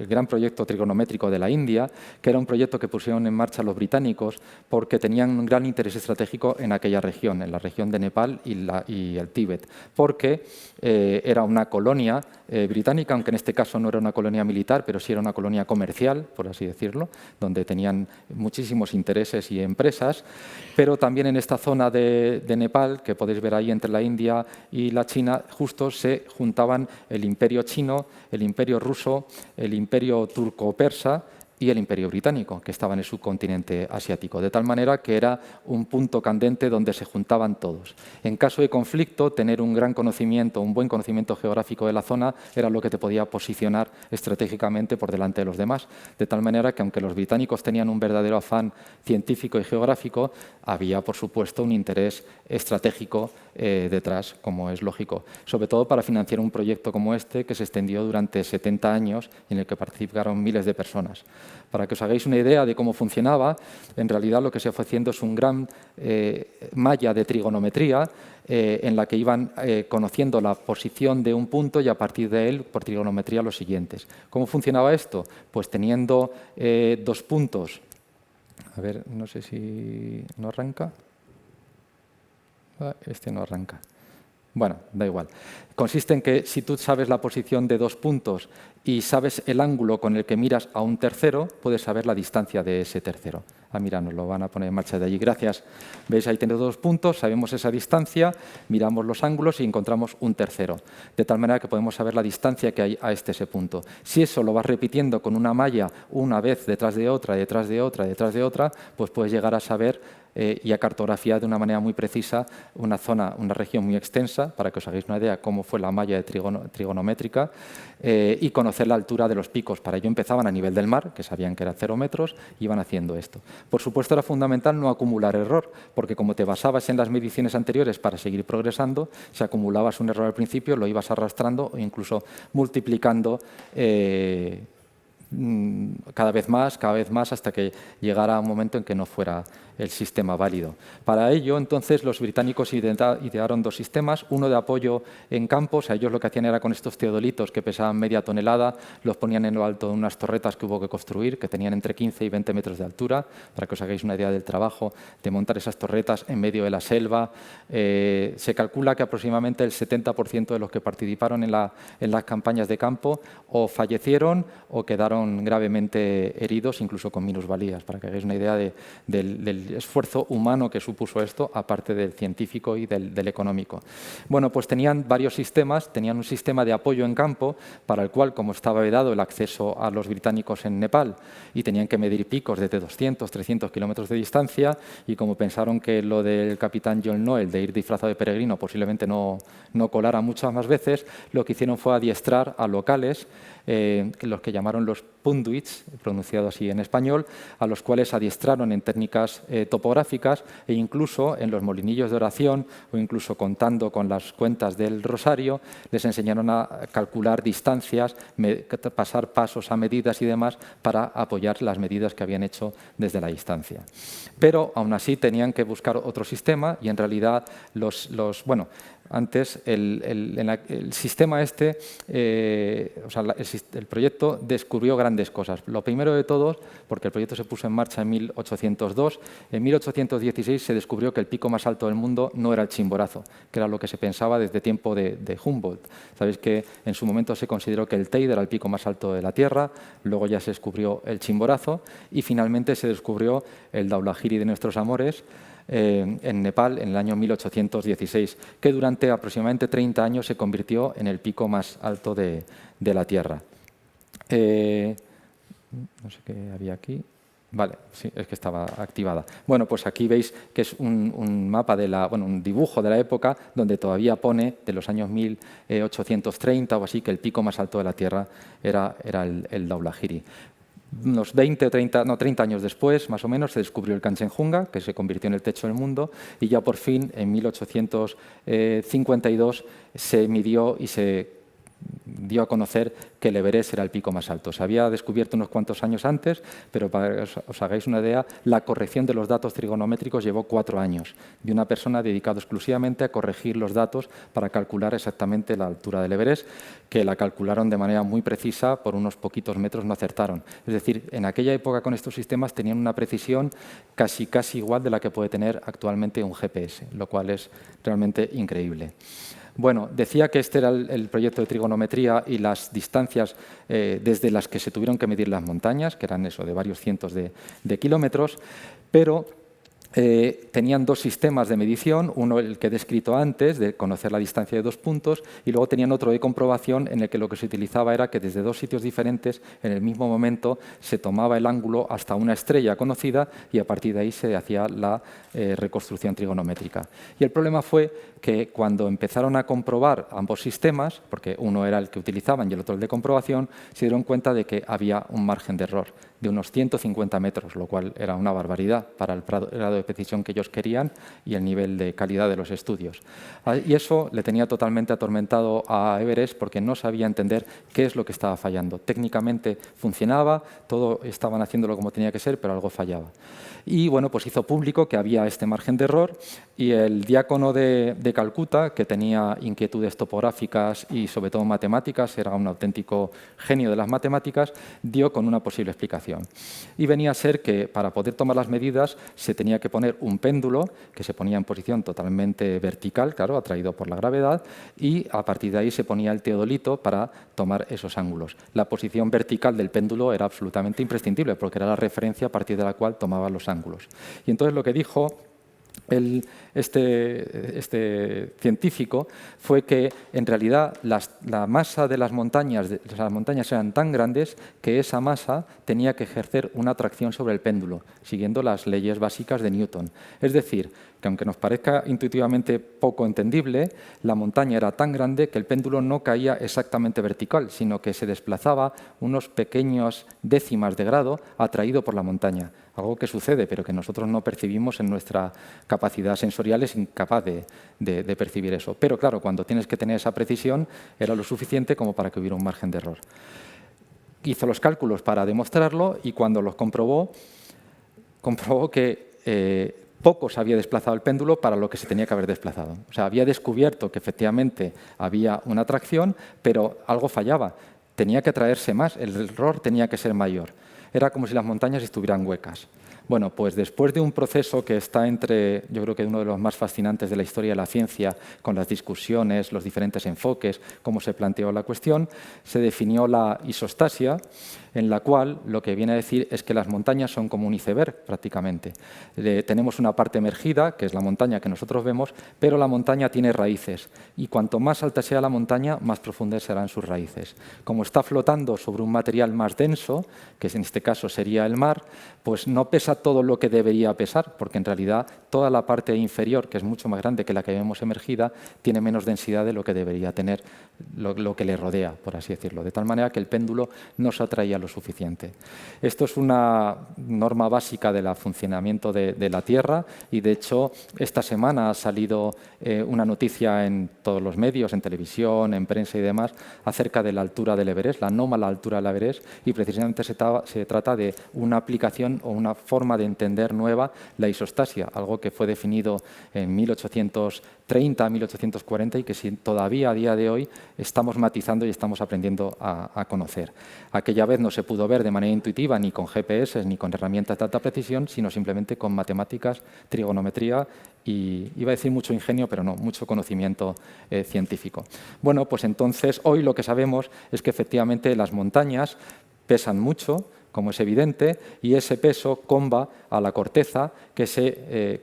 Speaker 2: gran proyecto trigonométrico de la India, que era un proyecto que pusieron en marcha los británicos porque tenían un gran interés estratégico en aquella región, en la región de Nepal y el Tíbet, porque era una colonia británica, aunque en este caso no era una colonia militar, pero sí era una colonia comercial, por así decirlo, donde tenían muchísimos intereses y empresas, pero también en esta zona de Nepal, que podéis ver ahí entre la India y la China, justo se juntaban el imperio chino, el imperio ruso, el imperio turco-persa, y el Imperio Británico, que estaba en el subcontinente asiático, de tal manera que era un punto candente donde se juntaban todos. En caso de conflicto, tener un buen conocimiento geográfico de la zona era lo que te podía posicionar estratégicamente por delante de los demás, de tal manera que aunque los británicos tenían un verdadero afán científico y geográfico, había, por supuesto, un interés estratégico detrás, como es lógico, sobre todo para financiar un proyecto como este que se extendió durante 70 años y en el que participaron miles de personas. Para que os hagáis una idea de cómo funcionaba, en realidad lo que se fue haciendo es un gran malla de trigonometría en la que iban conociendo la posición de un punto y a partir de él, por trigonometría, los siguientes. ¿Cómo funcionaba esto? Pues teniendo dos puntos. A ver, no sé si no arranca. Este no arranca. Bueno, da igual. Consiste en que si tú sabes la posición de dos puntos y sabes el ángulo con el que miras a un tercero, puedes saber la distancia de ese tercero. Ah, mira, nos lo van a poner en marcha de allí. Gracias. ¿Veis? Ahí tenemos dos puntos, sabemos esa distancia, miramos los ángulos y encontramos un tercero. De tal manera que podemos saber la distancia que hay a ese punto. Si eso lo vas repitiendo con una malla una vez detrás de otra, detrás de otra, detrás de otra, pues puedes llegar a saber y a cartografiar de una manera muy precisa una zona, una región muy extensa, para que os hagáis una idea cómo fue la malla trigonométrica, y conocer la altura de los picos. Para ello empezaban a nivel del mar, que sabían que era 0 metros, y iban haciendo esto. Por supuesto, era fundamental no acumular error, porque como te basabas en las mediciones anteriores para seguir progresando, si acumulabas un error al principio, lo ibas arrastrando o incluso multiplicando cada vez más, hasta que llegara un momento en que no fuera el sistema válido. Para ello, entonces, los británicos idearon dos sistemas, uno de apoyo en campo. O sea, ellos lo que hacían era con estos teodolitos que pesaban media tonelada, los ponían en lo alto de unas torretas que hubo que construir, que tenían entre 15 y 20 metros de altura, para que os hagáis una idea del trabajo de montar esas torretas en medio de la selva. Se calcula que aproximadamente el 70% de los que participaron en las campañas de campo o fallecieron o quedaron gravemente heridos, incluso con minusvalías, para que hagáis una idea del esfuerzo humano que supuso esto, aparte del científico y del económico. Bueno, pues tenían varios sistemas. Tenían un sistema de apoyo en campo, para el cual, como estaba vedado el acceso a los británicos en Nepal, y tenían que medir picos desde 200, 300 kilómetros de distancia, y como pensaron que lo del capitán John Noel de ir disfrazado de peregrino posiblemente no colara muchas más veces, lo que hicieron fue adiestrar a locales, los que llamaron los pundits, pronunciado así en español, a los cuales adiestraron en técnicas topográficas e incluso en los molinillos de oración o incluso contando con las cuentas del rosario, les enseñaron a calcular distancias, pasar pasos a medidas y demás para apoyar las medidas que habían hecho desde la distancia. Pero aún así tenían que buscar otro sistema y en realidad antes el sistema este, el proyecto descubrió grandes cosas. Lo primero de todos, porque el proyecto se puso en marcha en 1802, en 1816 se descubrió que el pico más alto del mundo no era el Chimborazo, que era lo que se pensaba desde tiempo de Humboldt. Sabéis que en su momento se consideró que el Teide era el pico más alto de la Tierra, luego ya se descubrió el Chimborazo y finalmente se descubrió el Dhaulagiri de nuestros amores, en Nepal en el año 1816, que durante aproximadamente 30 años se convirtió en el pico más alto de la Tierra. No sé qué había aquí. Vale, sí, es que estaba activada. Bueno, pues aquí veis que es un mapa un dibujo de la época donde todavía pone, de los años 1830 o así, que el pico más alto de la Tierra era el Dhaulagiri. Unos 30 años después, más o menos, se descubrió el Kanchenjunga, que se convirtió en el techo del mundo, y ya por fin, en 1852, se midió y se dio a conocer que el Everest era el pico más alto. Se había descubierto unos cuantos años antes, pero para que os hagáis una idea, la corrección de los datos trigonométricos llevó 4 años, de una persona dedicada exclusivamente a corregir los datos para calcular exactamente la altura del Everest, que la calcularon de manera muy precisa, por unos poquitos metros no acertaron. Es decir, en aquella época con estos sistemas tenían una precisión casi igual de la que puede tener actualmente un GPS, lo cual es realmente increíble. Bueno, decía que este era el proyecto de trigonometría y las distancias desde las que se tuvieron que medir las montañas, que eran eso, de varios cientos de kilómetros, pero tenían dos sistemas de medición, uno el que he descrito antes, de conocer la distancia de 2 puntos, y luego tenían otro de comprobación en el que lo que se utilizaba era que desde 2 sitios diferentes, en el mismo momento, se tomaba el ángulo hasta una estrella conocida y a partir de ahí se hacía la reconstrucción trigonométrica. Y el problema fue que cuando empezaron a comprobar ambos sistemas, porque uno era el que utilizaban y el otro el de comprobación, se dieron cuenta de que había un margen de error de unos 150 metros, lo cual era una barbaridad para el grado de precisión que ellos querían y el nivel de calidad de los estudios. Y eso le tenía totalmente atormentado a Everest porque no sabía entender qué es lo que estaba fallando. Técnicamente funcionaba, todo estaban haciéndolo como tenía que ser, pero algo fallaba. Y bueno, pues hizo público que había este margen de error y el diácono de Calcuta, que tenía inquietudes topográficas y sobre todo matemáticas, era un auténtico genio de las matemáticas, dio con una posible explicación. Y venía a ser que para poder tomar las medidas se tenía que poner un péndulo que se ponía en posición totalmente vertical, claro, atraído por la gravedad, y a partir de ahí se ponía el teodolito para tomar esos ángulos. La posición vertical del péndulo era absolutamente imprescindible porque era la referencia a partir de la cual tomaba los ángulos. Y entonces lo que dijo este científico fue que en realidad la masa de las montañas eran tan grandes que esa masa tenía que ejercer una atracción sobre el péndulo, siguiendo las leyes básicas de Newton. Es decir, que aunque nos parezca intuitivamente poco entendible, la montaña era tan grande que el péndulo no caía exactamente vertical, sino que se desplazaba unos pequeños décimas de grado atraído por la montaña. Algo que sucede, pero que nosotros no percibimos en nuestra capacidad sensorial, es incapaz de percibir eso. Pero claro, cuando tienes que tener esa precisión, era lo suficiente como para que hubiera un margen de error. Hizo los cálculos para demostrarlo y cuando los comprobó que poco se había desplazado el péndulo para lo que se tenía que haber desplazado. O sea, había descubierto que efectivamente había una atracción, pero algo fallaba. Tenía que atraerse más, el error tenía que ser mayor. Era como si las montañas estuvieran huecas. Bueno, pues después de un proceso que está entre, yo creo que uno de los más fascinantes de la historia de la ciencia, con las discusiones, los diferentes enfoques, cómo se planteó la cuestión, se definió la isostasia, en la cual lo que viene a decir es que las montañas son como un iceberg prácticamente. Tenemos una parte emergida, que es la montaña que nosotros vemos, pero la montaña tiene raíces y cuanto más alta sea la montaña, más profundas serán sus raíces. Como está flotando sobre un material más denso, que en este caso sería el mar, pues no pesa todo lo que debería pesar, porque en realidad toda la parte inferior, que es mucho más grande que la que vemos emergida, tiene menos densidad de lo que debería tener lo que le rodea, por así decirlo, de tal manera que el péndulo no se atraía lo suficiente. Esto es una norma básica del funcionamiento de la Tierra y, de hecho, esta semana ha salido una noticia en todos los medios, en televisión, en prensa y demás, acerca de la altura del Everest, la anómala altura del Everest, y precisamente se trata de una aplicación o una forma de entender nueva la isostasia, algo que fue definido en 1830, 1840 y que todavía a día de hoy estamos matizando y estamos aprendiendo a conocer. Aquella vez no se pudo ver de manera intuitiva ni con GPS ni con herramientas de alta precisión, sino simplemente con matemáticas, trigonometría y, iba a decir mucho ingenio, pero no, mucho conocimiento científico. Bueno, pues entonces hoy lo que sabemos es que efectivamente las montañas pesan mucho, como es evidente, y ese peso comba a la corteza, que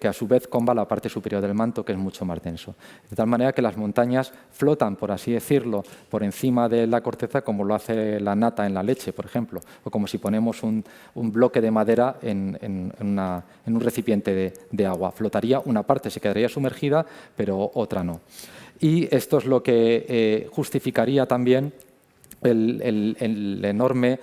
Speaker 2: a su vez comba la parte superior del manto, que es mucho más denso. De tal manera que las montañas flotan, por así decirlo, por encima de la corteza, como lo hace la nata en la leche, por ejemplo, o como si ponemos un bloque de madera en un recipiente de agua. Flotaría una parte, se quedaría sumergida, pero otra no. Y esto es lo que justificaría también la enorme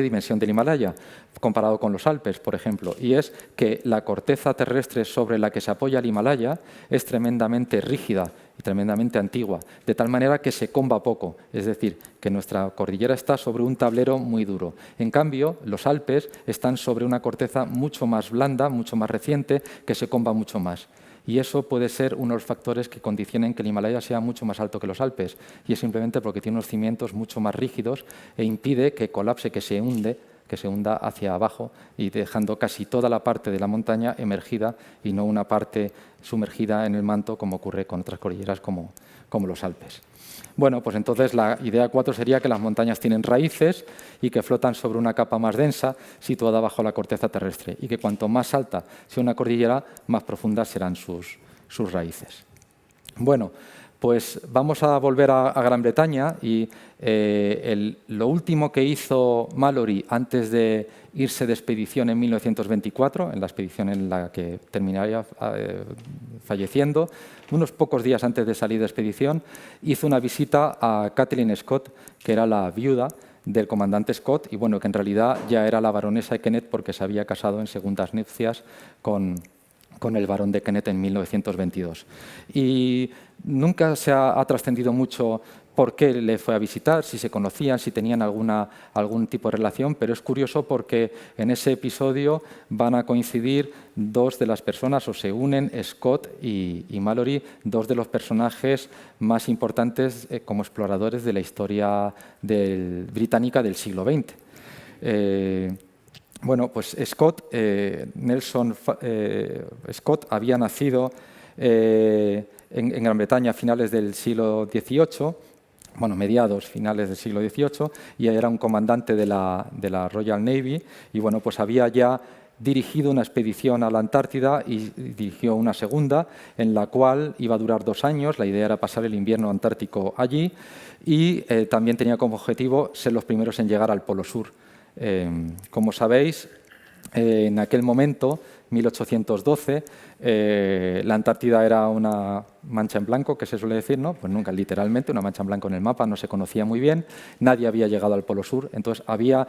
Speaker 2: dimensión del Himalaya, comparado con los Alpes, por ejemplo, y es que la corteza terrestre sobre la que se apoya el Himalaya es tremendamente rígida y tremendamente antigua, de tal manera que se comba poco, es decir, que nuestra cordillera está sobre un tablero muy duro. En cambio, los Alpes están sobre una corteza mucho más blanda, mucho más reciente, que se comba mucho más. Y eso puede ser uno de los factores que condicionen que el Himalaya sea mucho más alto que los Alpes. Y es simplemente porque tiene unos cimientos mucho más rígidos e impide que colapse, que se hunde que se hunda hacia abajo y dejando casi toda la parte de la montaña emergida y no una parte sumergida en el manto como ocurre con otras cordilleras como los Alpes. Bueno, pues entonces la idea 4 sería que las montañas tienen raíces y que flotan sobre una capa más densa situada bajo la corteza terrestre y que cuanto más alta sea una cordillera, más profundas serán sus raíces. Bueno, pues vamos a volver a Gran Bretaña y lo último que hizo Mallory antes de irse de expedición en 1924, en la expedición en la que terminaría falleciendo, unos pocos días antes de salir de expedición, hizo una visita a Kathleen Scott, que era la viuda del comandante Scott y bueno, que en realidad ya era la baronesa de Kennett porque se había casado en segundas nupcias con el barón de Kennett en 1922. Y nunca se ha trascendido mucho por qué le fue a visitar, si se conocían, si tenían algún tipo de relación, pero es curioso porque en ese episodio van a coincidir dos de las personas, o se unen Scott y Mallory, dos de los personajes más importantes como exploradores de la historia británica del siglo XX. Bueno, pues Scott, Scott había nacido en Gran Bretaña a finales del siglo XVIII, bueno, mediados, finales del siglo XVIII, y era un comandante de la Royal Navy, y bueno, pues había ya dirigido una expedición a la Antártida y dirigió una segunda, en la cual iba a durar 2 años. La idea era pasar el invierno antártico allí, y también tenía como objetivo ser los primeros en llegar al Polo Sur. Como sabéis, en aquel momento, 1812, la Antártida era una mancha en blanco, que se suele decir, ¿no? Pues nunca, literalmente, una mancha en blanco en el mapa, no se conocía muy bien, nadie había llegado al Polo Sur, entonces había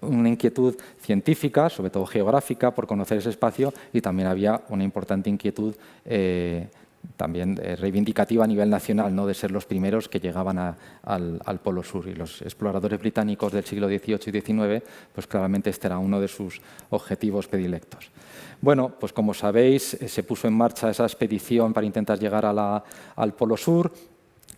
Speaker 2: una inquietud científica, sobre todo geográfica, por conocer ese espacio, y también había una importante inquietud también reivindicativa a nivel nacional, ¿no? De ser los primeros que llegaban al Polo Sur. Y los exploradores británicos del siglo XVIII y XIX, pues claramente este era uno de sus objetivos predilectos. Bueno, pues como sabéis, se puso en marcha esa expedición para intentar llegar al Polo Sur.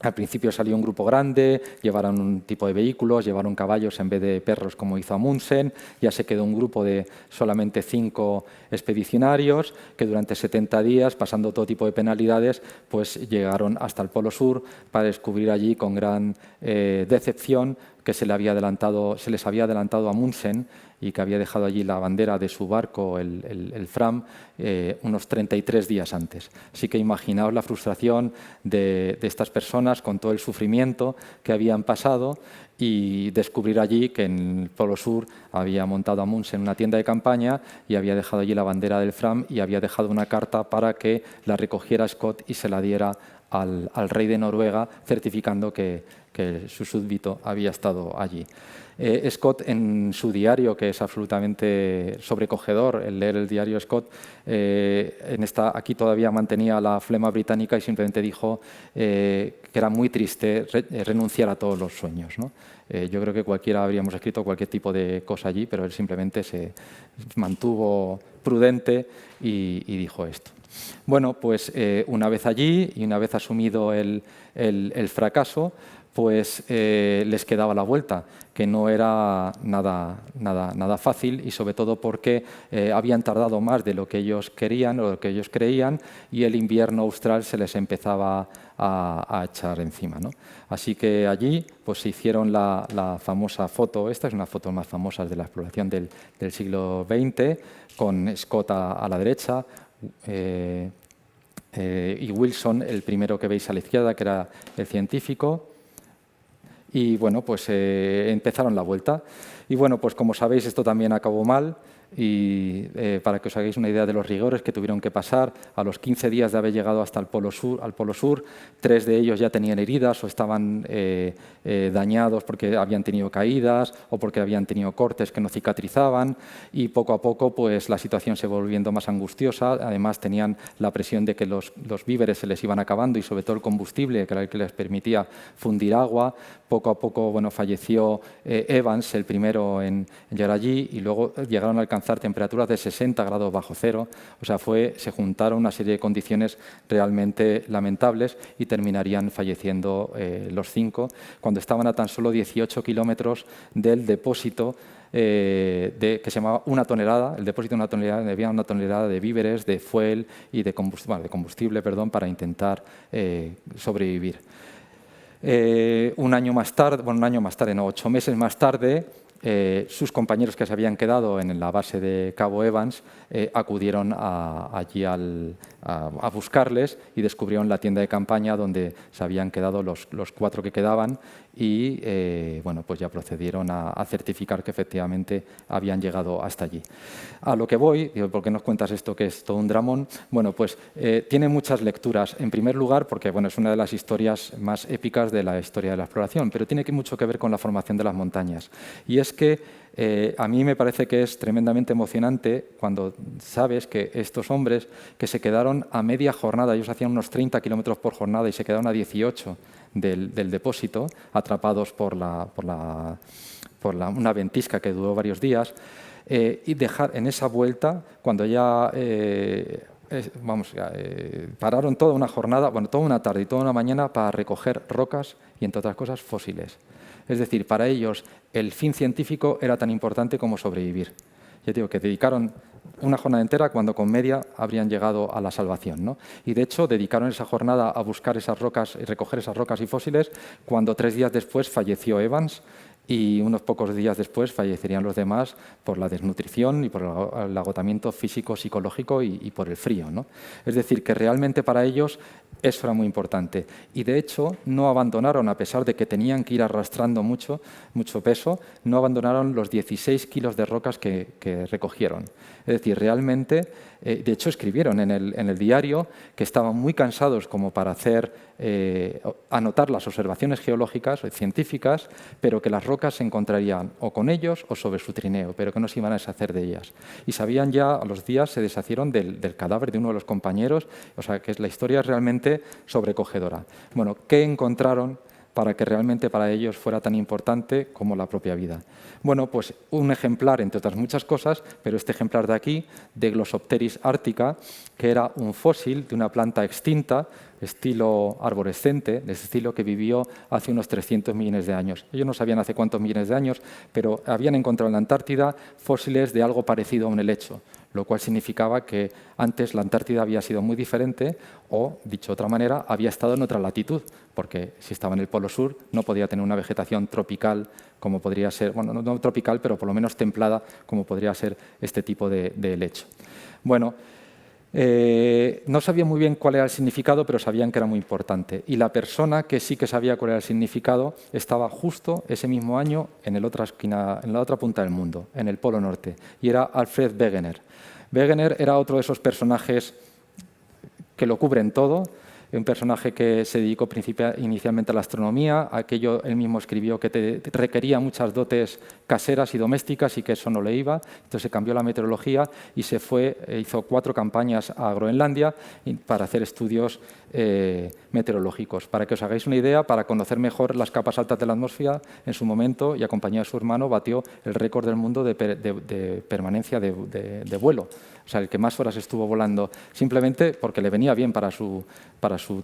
Speaker 2: Al principio salió un grupo grande, llevaron un tipo de vehículos, llevaron caballos en vez de perros como hizo Amundsen. Ya se quedó un grupo de solamente 5 expedicionarios que durante 70 días, pasando todo tipo de penalidades, pues llegaron hasta el Polo Sur para descubrir allí con gran decepción que se les había adelantado a Amundsen y que había dejado allí la bandera de su barco, el Fram, unos 33 días antes. Así que imaginaos la frustración de estas personas con todo el sufrimiento que habían pasado y descubrir allí que en el Polo Sur había montado Amundsen una tienda de campaña y había dejado allí la bandera del Fram y había dejado una carta para que la recogiera Scott y se la diera al rey de Noruega, certificando que su súbdito había estado allí. Scott, en su diario, que es absolutamente sobrecogedor, el leer el diario Scott, aquí todavía mantenía la flema británica y simplemente dijo que era muy triste renunciar a todos los sueños, ¿no? Yo creo que cualquiera habríamos escrito cualquier tipo de cosa allí, pero él simplemente se mantuvo prudente y dijo esto. Bueno, pues una vez allí y una vez asumido el fracaso, pues les quedaba la vuelta, que no era nada fácil y sobre todo porque habían tardado más de lo que ellos querían o lo que ellos creían y el invierno austral se les empezaba a echar encima, ¿no? Así que allí pues, se hicieron la famosa foto, esta es una foto más famosa de la exploración del siglo XX, con Scott a la derecha, y Wilson, el primero que veis a la izquierda, que era el científico. Y bueno, pues empezaron la vuelta. Y bueno, pues como sabéis, esto también acabó mal. Y para que os hagáis una idea de los rigores que tuvieron que pasar, a los 15 días de haber llegado hasta al Polo Sur, 3 de ellos ya tenían heridas o estaban dañados porque habían tenido caídas o porque habían tenido cortes que no cicatrizaban, y poco a poco pues, la situación se volviendo más angustiosa. Además tenían la presión de que los víveres se les iban acabando y sobre todo el combustible, que era el que les permitía fundir agua. Poco a poco bueno, falleció Evans, el primero en llegar allí, y luego llegaron a alcanzar temperaturas de 60 grados bajo cero. O sea, se juntaron una serie de condiciones realmente lamentables y terminarían falleciendo los 5 cuando estaban a tan solo 18 kilómetros del depósito que se llamaba Una tonelada, el depósito de una tonelada, había una tonelada de víveres, de fuel y de combustible, para intentar sobrevivir. Un año más tarde, bueno, un año más tarde, no, 8 meses más tarde, sus compañeros que se habían quedado en la base de Cabo Evans acudieron allí a buscarles y descubrieron la tienda de campaña donde se habían quedado los 4 que quedaban y bueno, pues ya procedieron a certificar que efectivamente habían llegado hasta allí. A lo que voy, digo, ¿por qué nos cuentas esto que es todo un dramón? Bueno, pues tiene muchas lecturas. En primer lugar, porque bueno, es una de las historias más épicas de la historia de la exploración, pero tiene mucho que ver con la formación de las montañas. Y es que a mí me parece que es tremendamente emocionante cuando sabes que estos hombres que se quedaron a media jornada, ellos hacían unos 30 kilómetros por jornada y se quedaron a 18 del depósito, atrapados por una ventisca que duró varios días, y dejar en esa vuelta, cuando ya pararon toda una jornada, bueno, toda una tarde y toda una mañana para recoger rocas y, entre otras cosas, fósiles. Es decir, para ellos el fin científico era tan importante como sobrevivir. Ya digo que dedicaron una jornada entera cuando con media habrían llegado a la salvación, ¿no? Y de hecho dedicaron esa jornada a buscar esas rocas y recoger esas rocas y fósiles cuando 3 días después falleció Evans y unos pocos días después fallecerían los demás por la desnutrición y por el agotamiento físico, psicológico y por el frío, ¿no? Es decir, que realmente para ellos eso era muy importante. Y de hecho no abandonaron, a pesar de que tenían que ir arrastrando mucho peso, no abandonaron los 16 kilos de rocas que recogieron. Es decir, realmente, de hecho escribieron en el diario que estaban muy cansados como para anotar las observaciones geológicas o científicas, pero que las rocas se encontrarían o con ellos o sobre su trineo, pero que no se iban a deshacer de ellas. Y sabían ya, a los días se deshacieron del cadáver de uno de los compañeros, o sea que la historia es realmente sobrecogedora. Bueno, ¿qué encontraron para que realmente para ellos fuera tan importante como la propia vida? Bueno, pues un ejemplar, entre otras muchas cosas, pero este ejemplar de aquí, de Glossopteris arctica, que era un fósil de una planta extinta, estilo arborescente, de ese estilo que vivió hace unos 300 millones de años. Ellos no sabían hace cuántos millones de años, pero habían encontrado en la Antártida fósiles de algo parecido a un helecho, lo cual significaba que antes la Antártida había sido muy diferente o, dicho de otra manera, había estado en otra latitud, porque si estaba en el Polo Sur no podía tener una vegetación tropical como podría ser, bueno, no tropical, pero por lo menos templada, como podría ser este tipo de helecho. Bueno, no sabían muy bien cuál era el significado, pero sabían que era muy importante. Y la persona que sí que sabía cuál era el significado estaba justo ese mismo año en la otra esquina, en la otra punta del mundo, en el Polo Norte, y era Alfred Wegener. Wegener era otro de esos personajes que lo cubren todo, un personaje que se dedicó inicialmente a la astronomía, aquello él mismo escribió que requería muchas dotes caseras y domésticas y que eso no le iba, entonces se cambió la meteorología y se fue, hizo 4 campañas a Groenlandia para hacer estudios meteorológicos. Para que os hagáis una idea, para conocer mejor las capas altas de la atmósfera, en su momento, y acompañado de su hermano, batió el récord del mundo de permanencia de vuelo. O sea, el que más horas estuvo volando, simplemente porque le venía bien para su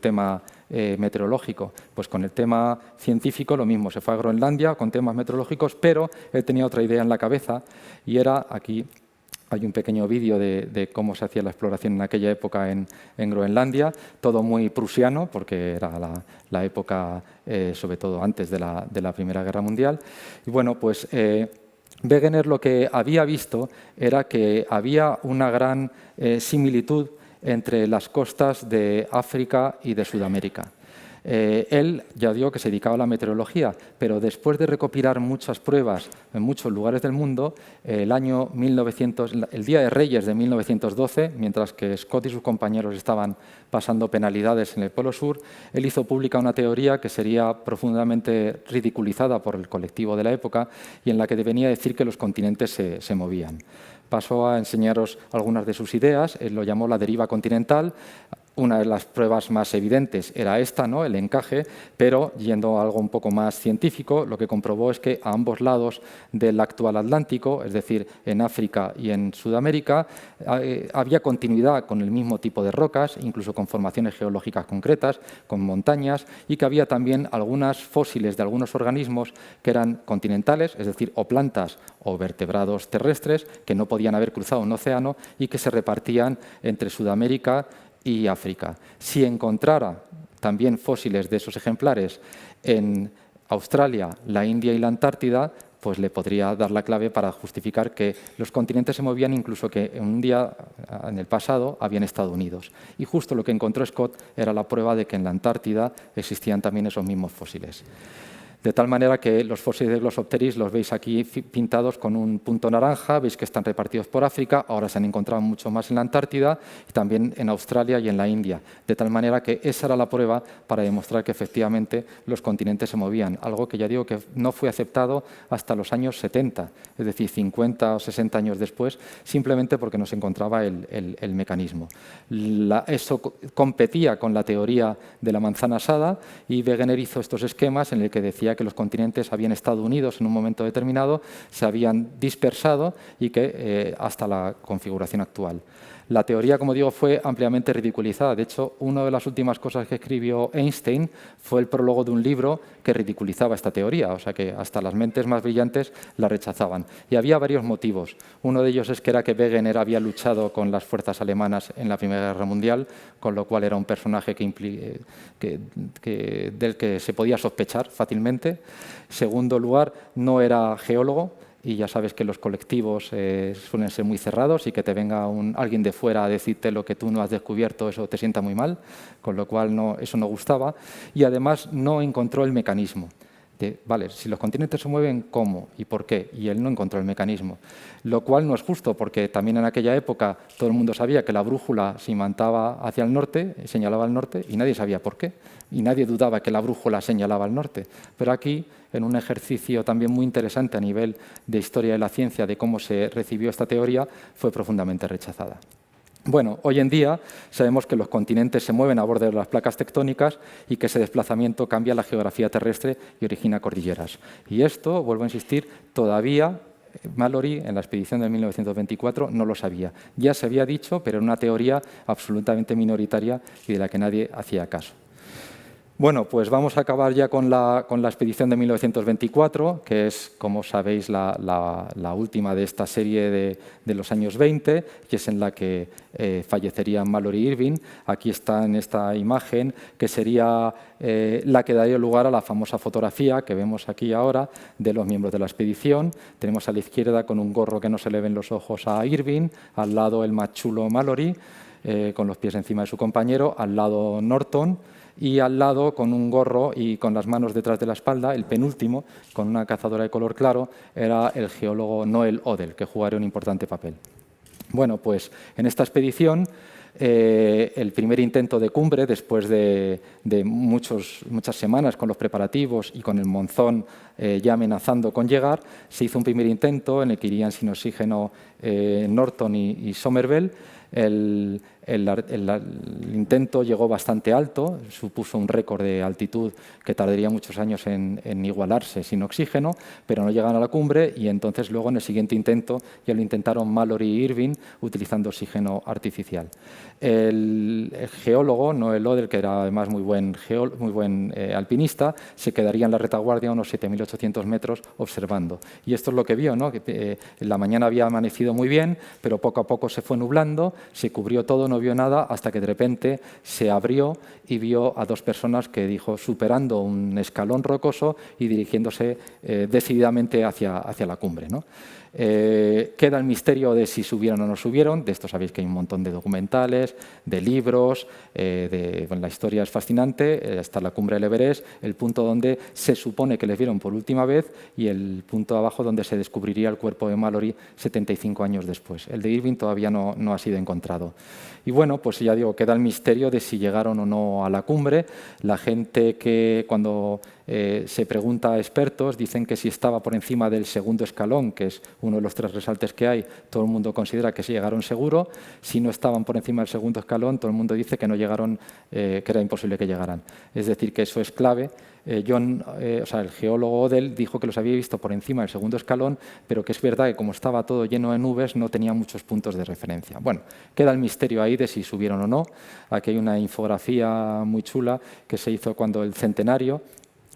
Speaker 2: tema meteorológico. Pues con el tema científico lo mismo, se fue a Groenlandia con temas meteorológicos, pero él tenía otra idea en la cabeza y era, aquí hay un pequeño vídeo de cómo se hacía la exploración en aquella época en Groenlandia, todo muy prusiano, porque era la época, sobre todo antes de la Primera Guerra Mundial. Y bueno, pues Wegener lo que había visto era que había una gran similitud entre las costas de África y de Sudamérica. Él, ya digo que se dedicaba a la meteorología, pero después de recopilar muchas pruebas en muchos lugares del mundo, el Día de Reyes de 1912, mientras que Scott y sus compañeros estaban pasando penalidades en el Polo Sur, él hizo pública una teoría que sería profundamente ridiculizada por el colectivo de la época y en la que venía a decir que los continentes se movían. Pasó a enseñaros algunas de sus ideas, él lo llamó la deriva continental. Una de las pruebas más evidentes era esta, ¿no? El encaje, pero yendo a algo un poco más científico, lo que comprobó es que a ambos lados del actual Atlántico, es decir, en África y en Sudamérica, había continuidad con el mismo tipo de rocas, incluso con formaciones geológicas concretas, con montañas, y que había también algunas fósiles de algunos organismos que eran continentales, es decir, o plantas o vertebrados terrestres, que no podían haber cruzado un océano y que se repartían entre Sudamérica y África. Si encontrara también fósiles de esos ejemplares en Australia, la India y la Antártida, pues le podría dar la clave para justificar que los continentes se movían, incluso que en un día en el pasado habían estado unidos. Y justo lo que encontró Scott era la prueba de que en la Antártida existían también esos mismos fósiles. De tal manera que los fósiles de Glossopteris los veis aquí pintados con un punto naranja, veis que están repartidos por África, ahora se han encontrado mucho más en la Antártida y también en Australia y en la India. De tal manera que esa era la prueba para demostrar que efectivamente los continentes se movían, algo que ya digo que no fue aceptado hasta los años 70, es decir, 50 o 60 años después, simplemente porque no se encontraba el mecanismo. Eso competía con la teoría de la manzana asada y Wegener hizo estos esquemas en el que decía que los continentes habían estado unidos en un momento determinado, se habían dispersado y que hasta la configuración actual. La teoría, como digo, fue ampliamente ridiculizada. De hecho, una de las últimas cosas que escribió Einstein fue el prólogo de un libro que ridiculizaba esta teoría, o sea que hasta las mentes más brillantes la rechazaban. Y había varios motivos. Uno de ellos es que era que Wegener había luchado con las fuerzas alemanas en la Primera Guerra Mundial, con lo cual era un personaje del que se podía sospechar fácilmente. En segundo lugar, no era geólogo. Y ya sabes que los colectivos suelen ser muy cerrados y que te venga alguien de fuera a decirte lo que tú no has descubierto, eso te sienta muy mal, con lo cual eso no gustaba. Y además no encontró el mecanismo. Vale, si los continentes se mueven, ¿cómo y por qué? Y él no encontró el mecanismo. Lo cual no es justo, porque también en aquella época todo el mundo sabía que la brújula se imantaba hacia el norte, señalaba al norte, y nadie sabía por qué. Y nadie dudaba que la brújula señalaba al norte. Pero aquí, en un ejercicio también muy interesante a nivel de historia de la ciencia, de cómo se recibió esta teoría, fue profundamente rechazada. Bueno, hoy en día sabemos que los continentes se mueven a borde de las placas tectónicas y que ese desplazamiento cambia la geografía terrestre y origina cordilleras. Y esto, vuelvo a insistir, todavía Mallory, en la expedición de 1924, no lo sabía. Ya se había dicho, pero era una teoría absolutamente minoritaria y de la que nadie hacía caso. Bueno, pues vamos a acabar ya con la expedición de 1924, que es, como sabéis, la última de esta serie de los años 20, que es en la que fallecerían Mallory y Irving. Aquí está en esta imagen, que sería la que daría lugar a la famosa fotografía que vemos aquí ahora de los miembros de la expedición. Tenemos a la izquierda con un gorro que no se le ven los ojos a Irving, al lado el más chulo Mallory, con los pies encima de su compañero, al lado Norton, y al lado, con un gorro y con las manos detrás de la espalda, el penúltimo, con una cazadora de color claro, era el geólogo Noel Odell, que jugaría un importante papel. Bueno, pues en esta expedición, el primer intento de cumbre, después de muchas semanas con los preparativos y con el monzón ya amenazando con llegar, se hizo un primer intento en el que irían sin oxígeno Norton y Somervell. El intento llegó bastante alto, supuso un récord de altitud que tardaría muchos años en igualarse sin oxígeno, pero no llegaron a la cumbre y entonces luego en el siguiente intento ya lo intentaron Mallory y Irving utilizando oxígeno artificial. El geólogo, Noel Odell, que era además muy buen alpinista, se quedaría en la retaguardia a unos 7.800 metros observando. Y esto es lo que vio, ¿no? Que en la mañana había amanecido muy bien, pero poco a poco se fue nublando, se cubrió todo, no vio nada, hasta que de repente se abrió y vio a dos personas que dijo superando un escalón rocoso y dirigiéndose decididamente hacia la cumbre, ¿no? Queda el misterio de si subieron o no subieron. De esto sabéis que hay un montón de documentales, de libros, bueno, la historia es fascinante, hasta la cumbre del Everest, el punto donde se supone que les vieron por última vez y el punto de abajo donde se descubriría el cuerpo de Mallory 75 años después. El de Irving todavía no ha sido encontrado. Y bueno, pues ya digo, queda el misterio de si llegaron o no a la cumbre. La gente que cuando se pregunta a expertos dicen que si estaba por encima del segundo escalón, que es uno de los 3 resaltes que hay, todo el mundo considera que sí llegaron seguro. Si no estaban por encima del segundo escalón, todo el mundo dice que no llegaron, que era imposible que llegaran. Es decir, que eso es clave. El geólogo Odell dijo que los había visto por encima del segundo escalón, pero que es verdad que como estaba todo lleno de nubes, no tenía muchos puntos de referencia. Bueno, queda el misterio ahí de si subieron o no. Aquí hay una infografía muy chula que se hizo cuando el centenario,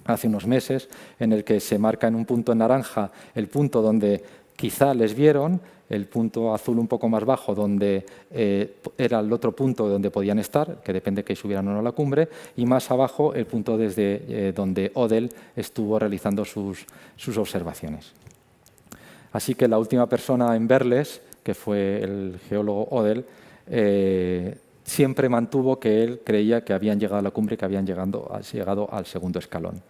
Speaker 2: hace unos meses, en el que se marca en un punto en naranja el punto donde quizá les vieron, el punto azul un poco más bajo donde era el otro punto donde podían estar, que depende que subieran o no a la cumbre, y más abajo el punto desde donde Odell estuvo realizando sus observaciones. Así que la última persona en verles, que fue el geólogo Odell, siempre mantuvo que él creía que habían llegado a la cumbre, que habían llegado al segundo escalón.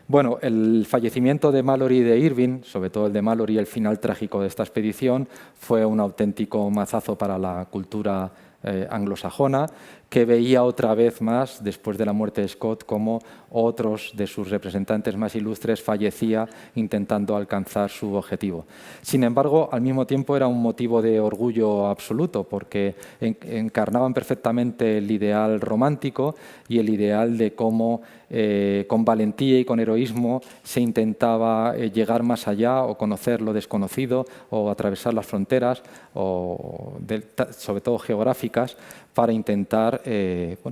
Speaker 2: Bueno, el fallecimiento de Mallory y de Irving, sobre todo el de Mallory, el final trágico de esta expedición, fue un auténtico mazazo para la cultura anglosajona, que veía otra vez más, después de la muerte de Scott, cómo otros de sus representantes más ilustres fallecía intentando alcanzar su objetivo. Sin embargo, al mismo tiempo era un motivo de orgullo absoluto, porque encarnaban perfectamente el ideal romántico y el ideal de cómo con valentía y con heroísmo se intentaba llegar más allá o conocer lo desconocido o atravesar las fronteras, sobre todo geográficas, para intentar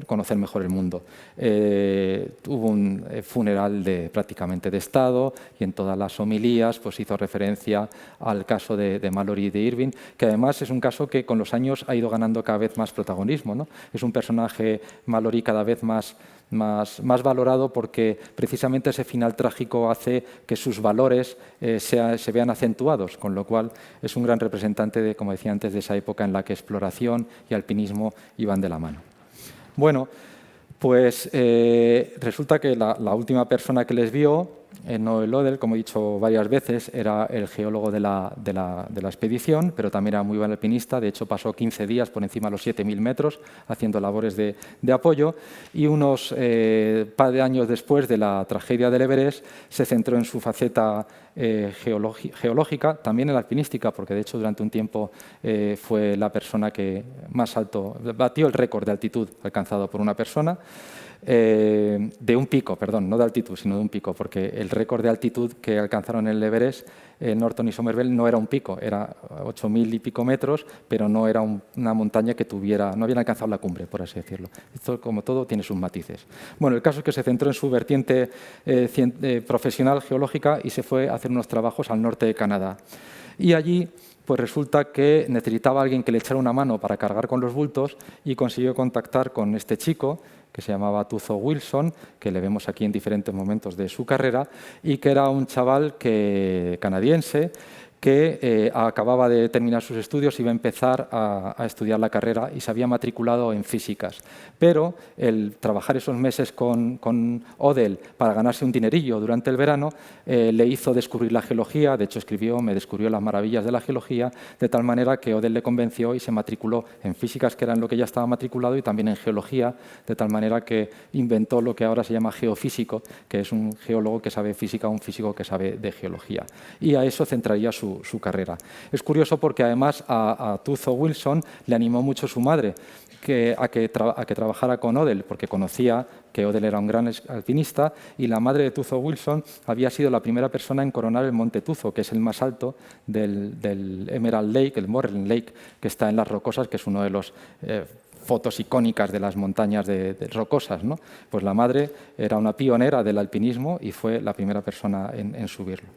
Speaker 2: conocer mejor el mundo. Hubo un funeral prácticamente de Estado y en todas las homilías pues, hizo referencia al caso de Mallory y de Irving, que además es un caso que con los años ha ido ganando cada vez más protagonismo, ¿no? Es un personaje, Mallory, cada vez más valorado porque precisamente ese final trágico hace que sus valores se vean acentuados, con lo cual es un gran representante, de, como decía antes, de esa época en la que exploración y alpinismo iban de la mano. Bueno, pues resulta que la última persona que les vio, Noel Odell, como he dicho varias veces, era el geólogo de la expedición, pero también era muy buen alpinista. De hecho, pasó 15 días por encima de los 7.000 metros haciendo labores de apoyo, y unos par de años después de la tragedia del Everest se centró en su faceta geológica, también en la alpinística, porque de hecho durante un tiempo fue la persona que más alto, batió el récord de altitud alcanzado por una persona. De un pico, perdón, no de altitud, sino de un pico, porque el récord de altitud que alcanzaron en el Everest, Norton y Somerville, no era un pico, era 8.000 y pico metros, pero no era una montaña que no habían alcanzado la cumbre, por así decirlo. Esto, como todo, tiene sus matices. Bueno, el caso es que se centró en su vertiente profesional geológica y se fue a hacer unos trabajos al norte de Canadá. Y allí pues resulta que necesitaba alguien que le echara una mano para cargar con los bultos y consiguió contactar con este chico que se llamaba Tuzo Wilson, que le vemos aquí en diferentes momentos de su carrera, y que era un chaval canadiense que acababa de terminar sus estudios y iba a empezar a estudiar la carrera y se había matriculado en físicas. Pero el trabajar esos meses con Odell para ganarse un dinerillo durante el verano le hizo descubrir la geología. De hecho, me descubrió las maravillas de la geología, de tal manera que Odell le convenció y se matriculó en físicas, que era en lo que ya estaba matriculado, y también en geología, de tal manera que inventó lo que ahora se llama geofísico, que es un geólogo que sabe física, un físico que sabe de geología. Y a eso centraría su carrera. Es curioso porque además a Tuzo Wilson le animó mucho su madre a que trabajara con Odell, porque conocía que Odell era un gran alpinista, y la madre de Tuzo Wilson había sido la primera persona en coronar el Monte Tuzo, que es el más alto del Emerald Lake, el Moreland Lake, que está en las Rocosas, que es uno de los fotos icónicas de las montañas de rocosas, ¿no? Pues la madre era una pionera del alpinismo y fue la primera persona en subirlo.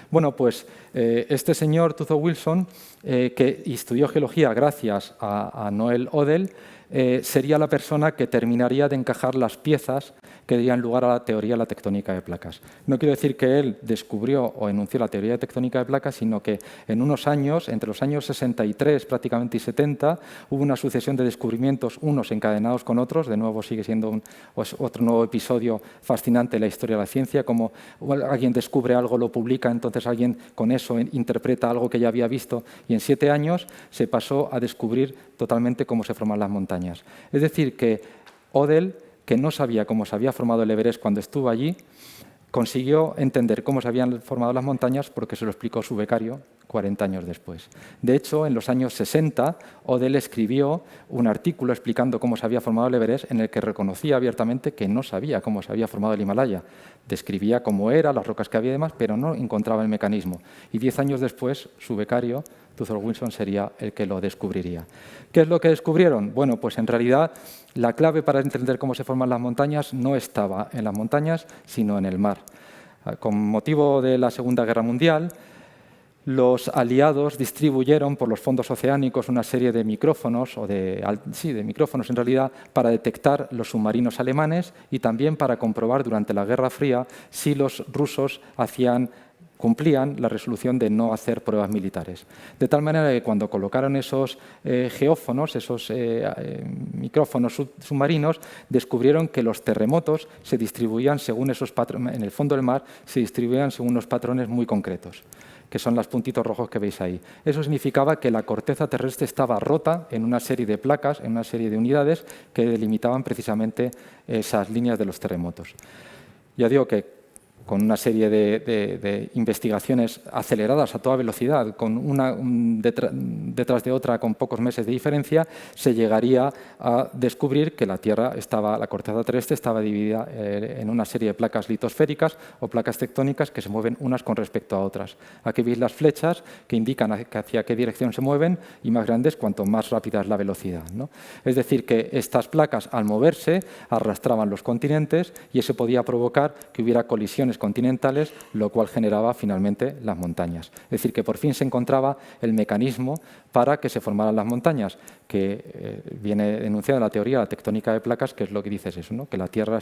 Speaker 2: Bueno, pues este señor Tuzo Wilson, que estudió geología gracias a Noel Odell, sería la persona que terminaría de encajar las piezas que darían lugar a la teoría de la tectónica de placas. No quiero decir que él descubrió o enunció la teoría de tectónica de placas, sino que en unos años, entre los años 63 prácticamente y 70, hubo una sucesión de descubrimientos, unos encadenados con otros. De nuevo sigue siendo otro nuevo episodio fascinante de la historia de la ciencia, como alguien descubre algo, lo publica, entonces alguien con eso interpreta algo que ya había visto, y en 7 años se pasó a descubrir totalmente cómo se forman las montañas. Es decir, que Odell, que no sabía cómo se había formado el Everest cuando estuvo allí, consiguió entender cómo se habían formado las montañas porque se lo explicó su becario 40 años después. De hecho, en los años 60, Odell escribió un artículo explicando cómo se había formado el Everest, en el que reconocía abiertamente que no sabía cómo se había formado el Himalaya. Describía cómo era, las rocas que había y demás, pero no encontraba el mecanismo. Y 10 años después, su becario, Tuthor Wilson, sería el que lo descubriría. ¿Qué es lo que descubrieron? Bueno, pues en realidad la clave para entender cómo se forman las montañas no estaba en las montañas, sino en el mar. Con motivo de la Segunda Guerra Mundial, los aliados distribuyeron por los fondos oceánicos una serie de micrófonos, de micrófonos en realidad, para detectar los submarinos alemanes y también para comprobar durante la Guerra Fría si los rusos cumplían la resolución de no hacer pruebas militares. De tal manera que cuando colocaron esos geófonos, esos micrófonos submarinos, descubrieron que los terremotos se distribuían según esos patrones, en el fondo del mar, se distribuían según unos patrones muy concretos, que son los puntitos rojos que veis ahí. Eso significaba que la corteza terrestre estaba rota en una serie de placas, en una serie de unidades que delimitaban precisamente esas líneas de los terremotos. Ya digo que con una serie de investigaciones aceleradas a toda velocidad, con una detrás de otra con pocos meses de diferencia, se llegaría a descubrir que la corteza terrestre estaba dividida en una serie de placas litosféricas o placas tectónicas que se mueven unas con respecto a otras. Aquí veis las flechas que indican hacia qué dirección se mueven, y más grandes cuanto más rápida es la velocidad, ¿no? Es decir, que estas placas, al moverse, arrastraban los continentes y eso podía provocar que hubiera colisiones continentales, lo cual generaba finalmente las montañas. Es decir, que por fin se encontraba el mecanismo para que se formaran las montañas, que viene enunciada en la teoría de la tectónica de placas, que es lo que dice eso, ¿no? Que la Tierra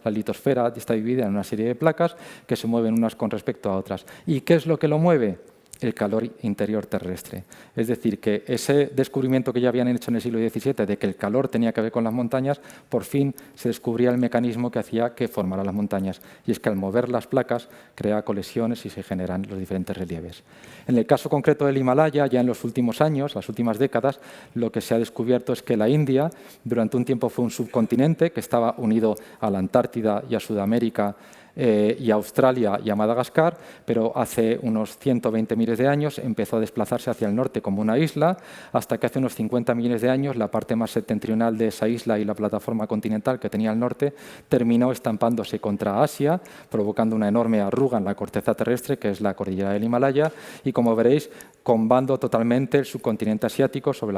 Speaker 2: la litosfera está dividida en una serie de placas que se mueven unas con respecto a otras. ¿Y qué es lo que lo mueve? El calor interior terrestre. Es decir, que ese descubrimiento que ya habían hecho en el siglo XVII de que el calor tenía que ver con las montañas, por fin se descubría el mecanismo que hacía que formara las montañas. Y es que al mover las placas crea colisiones y se generan los diferentes relieves. En el caso concreto del Himalaya, ya en los últimos años, las últimas décadas, lo que se ha descubierto es que la India durante un tiempo fue un subcontinente que estaba unido a la Antártida y a Sudamérica, y a Australia y a Madagascar, pero hace unos 120 millones de años empezó a desplazarse hacia el norte como una isla, hasta que hace unos 50 millones de años la parte más septentrional de esa isla y la plataforma continental que tenía al norte terminó estampándose contra Asia, provocando una enorme arruga en la corteza terrestre, que es la cordillera del Himalaya, y como veréis, combando totalmente el subcontinente asiático sobre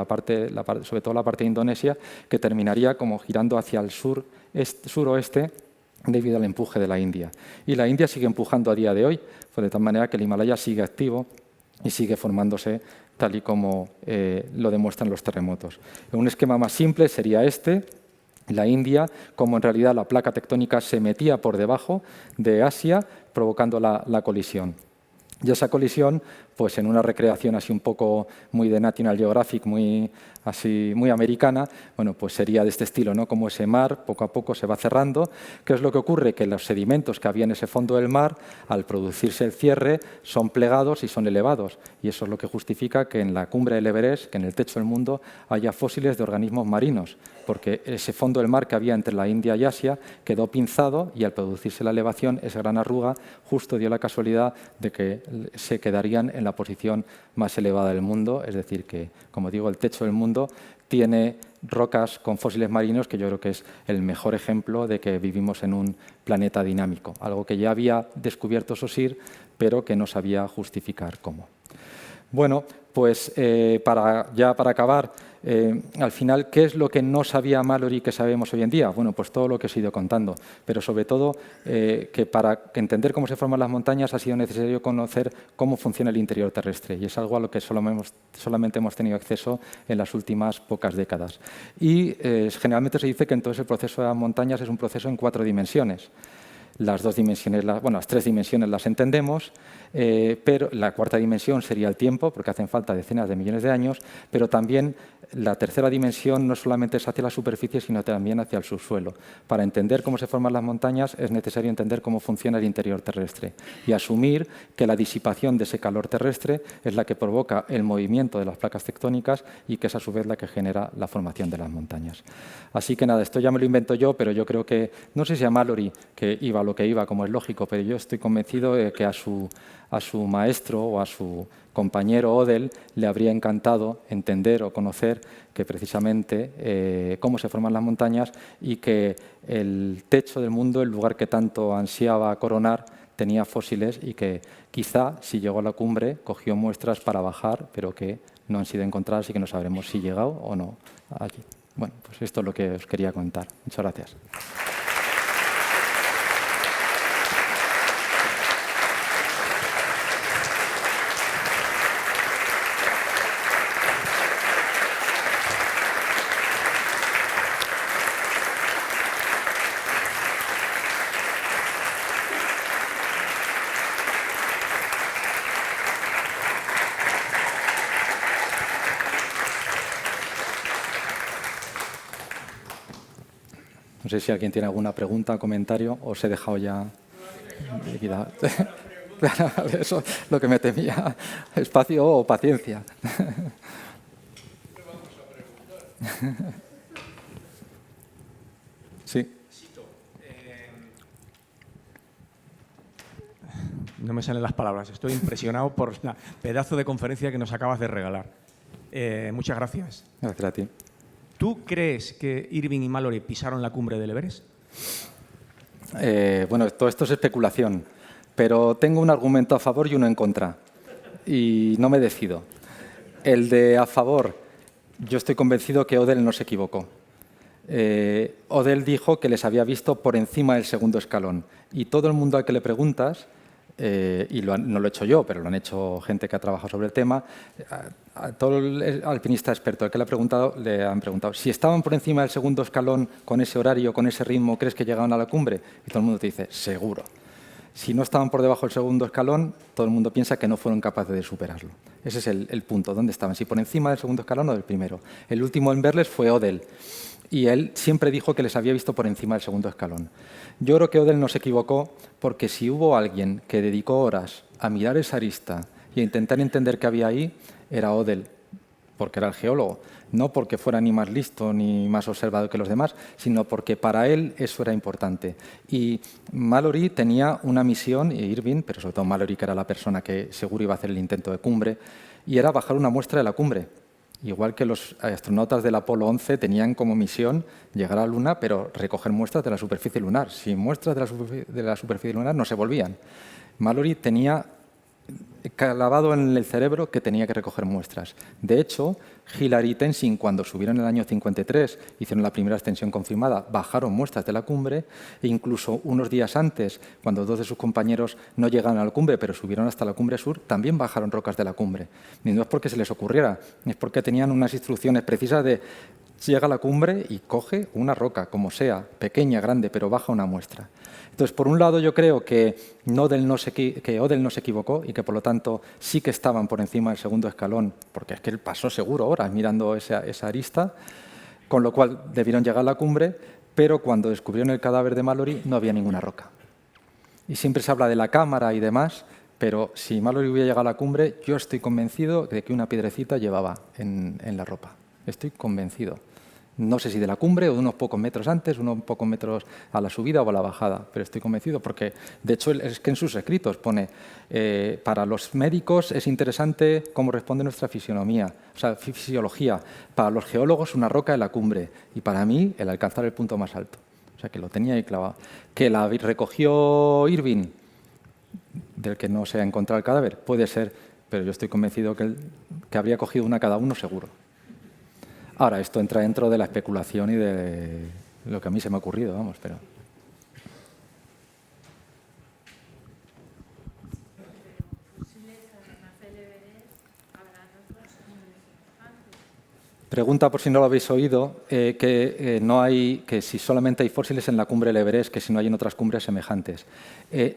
Speaker 2: todo la parte de Indonesia, que terminaría como girando hacia el suroeste, debido al empuje de la India. Y la India sigue empujando a día de hoy, de tal manera que el Himalaya sigue activo y sigue formándose tal y como lo demuestran los terremotos. Un esquema más simple sería la India, como en realidad la placa tectónica se metía por debajo de Asia, provocando la colisión. Y esa colisión, pues en una recreación así un poco muy de National Geographic, muy americana, bueno, pues sería de este estilo, ¿no? Como ese mar poco a poco se va cerrando. ¿Qué es lo que ocurre? Que los sedimentos que había en ese fondo del mar, al producirse el cierre, son plegados y son elevados. Y eso es lo que justifica que en la cumbre del Everest, que en el techo del mundo, haya fósiles de organismos marinos, porque ese fondo del mar que había entre la India y Asia quedó pinzado y al producirse la elevación, esa gran arruga justo dio la casualidad de que se quedarían en la posición más elevada del mundo, es decir, que, como digo, el techo del mundo tiene rocas con fósiles marinos, que yo creo que es el mejor ejemplo de que vivimos en un planeta dinámico, algo que ya había descubierto Saussure, pero que no sabía justificar cómo. Bueno, pues para acabar, al final, ¿qué es lo que no sabía Mallory que sabemos hoy en día? Bueno, pues todo lo que os he ido contando, pero sobre todo que para entender cómo se forman las montañas ha sido necesario conocer cómo funciona el interior terrestre, y es algo a lo que solamente hemos tenido acceso en las últimas pocas décadas. Y generalmente se dice que entonces el proceso de las montañas es un proceso en 4 dimensiones. Las 2 dimensiones, las 3 dimensiones las entendemos, pero la 4ª dimensión sería el tiempo, porque hacen falta decenas de millones de años, pero también la 3ª dimensión no solamente es hacia la superficie, sino también hacia el subsuelo. Para entender cómo se forman las montañas es necesario entender cómo funciona el interior terrestre y asumir que la disipación de ese calor terrestre es la que provoca el movimiento de las placas tectónicas y que es a su vez la que genera la formación de las montañas. Así que nada, esto ya me lo invento yo, pero yo creo que, no sé si a Mallory, que iba a lo que iba, como es lógico, pero yo estoy convencido de que a su maestro o a su compañero Odell le habría encantado entender o conocer que precisamente cómo se forman las montañas y que el techo del mundo, el lugar que tanto ansiaba coronar, tenía fósiles y que quizá, si llegó a la cumbre, cogió muestras para bajar, pero que no han sido encontradas y que no sabremos si llegó o no allí. Bueno, pues esto es lo que os quería contar. Muchas gracias. No sé si alguien tiene alguna pregunta, comentario, o os he dejado ya liquidado. Eso es lo que me temía. Espacio o paciencia. Sí.
Speaker 3: No me salen las palabras. Estoy impresionado por el pedazo de conferencia que nos acabas de regalar. Muchas gracias.
Speaker 2: Gracias a ti.
Speaker 3: ¿Tú crees que Irving y Mallory pisaron la cumbre del Everest?
Speaker 2: Bueno, todo esto es especulación, pero tengo un argumento a favor y uno en contra. Y no me decido. El de a favor, yo estoy convencido que Odell no se equivocó. Odell dijo que les había visto por encima del segundo escalón. Y todo el mundo al que le preguntas, y no lo he hecho yo, pero lo han hecho gente que ha trabajado sobre el tema, a todo el alpinista experto al que le han preguntado si estaban por encima del segundo escalón con ese horario, con ese ritmo, ¿crees que llegaban a la cumbre? Y todo el mundo te dice, seguro. Si no estaban por debajo del segundo escalón, todo el mundo piensa que no fueron capaces de superarlo. Ese es el punto, ¿dónde estaban? Si por encima del segundo escalón o del primero. El último en verles fue Odell. Y él siempre dijo que les había visto por encima del segundo escalón. Yo creo que Odell no se equivocó porque si hubo alguien que dedicó horas a mirar esa arista y a intentar entender qué había ahí, era Odell, porque era el geólogo. No porque fuera ni más listo ni más observador que los demás, sino porque para él eso era importante. Y Mallory tenía una misión, y Irving, pero sobre todo Mallory, que era la persona que seguro iba a hacer el intento de cumbre, y era bajar una muestra de la cumbre. Igual que los astronautas del Apolo 11 tenían como misión llegar a la Luna, pero recoger muestras de la superficie lunar. Sin muestras de la superficie lunar no se volvían. Mallory tenía clavado en el cerebro que tenía que recoger muestras. De hecho, Hillary y Tenzing, cuando subieron en el año 53, hicieron la primera extensión confirmada, bajaron muestras de la cumbre, e incluso unos días antes, cuando dos de sus compañeros no llegaron a la cumbre, pero subieron hasta la cumbre sur, también bajaron rocas de la cumbre. Y no es porque se les ocurriera, es porque tenían unas instrucciones precisas de llega a la cumbre y coge una roca, como sea, pequeña, grande, pero baja una muestra. Entonces, por un lado, yo creo que Odell no se equivocó y que, por lo tanto, sí que estaban por encima del segundo escalón, porque es que él pasó seguro horas mirando esa arista, con lo cual debieron llegar a la cumbre, pero cuando descubrieron el cadáver de Mallory no había ninguna roca. Y siempre se habla de la cámara y demás, pero si Mallory hubiera llegado a la cumbre, yo estoy convencido de que una piedrecita llevaba en la ropa. Estoy convencido. No sé si de la cumbre o de unos pocos metros antes, unos pocos metros a la subida o a la bajada, pero estoy convencido porque, de hecho, es que en sus escritos pone para los médicos es interesante cómo responde nuestra fisiología. Para los geólogos, una roca en la cumbre y para mí, el alcanzar el punto más alto. O sea, que lo tenía ahí clavado. Que la recogió Irving, del que no se ha encontrado el cadáver, puede ser, pero yo estoy convencido que habría cogido una cada uno seguro. Ahora, esto entra dentro de la especulación y de lo que a mí se me ha ocurrido, vamos, pero... Pregunta, por si no lo habéis oído, que si solamente hay fósiles en la cumbre del Everest, que si no hay en otras cumbres semejantes.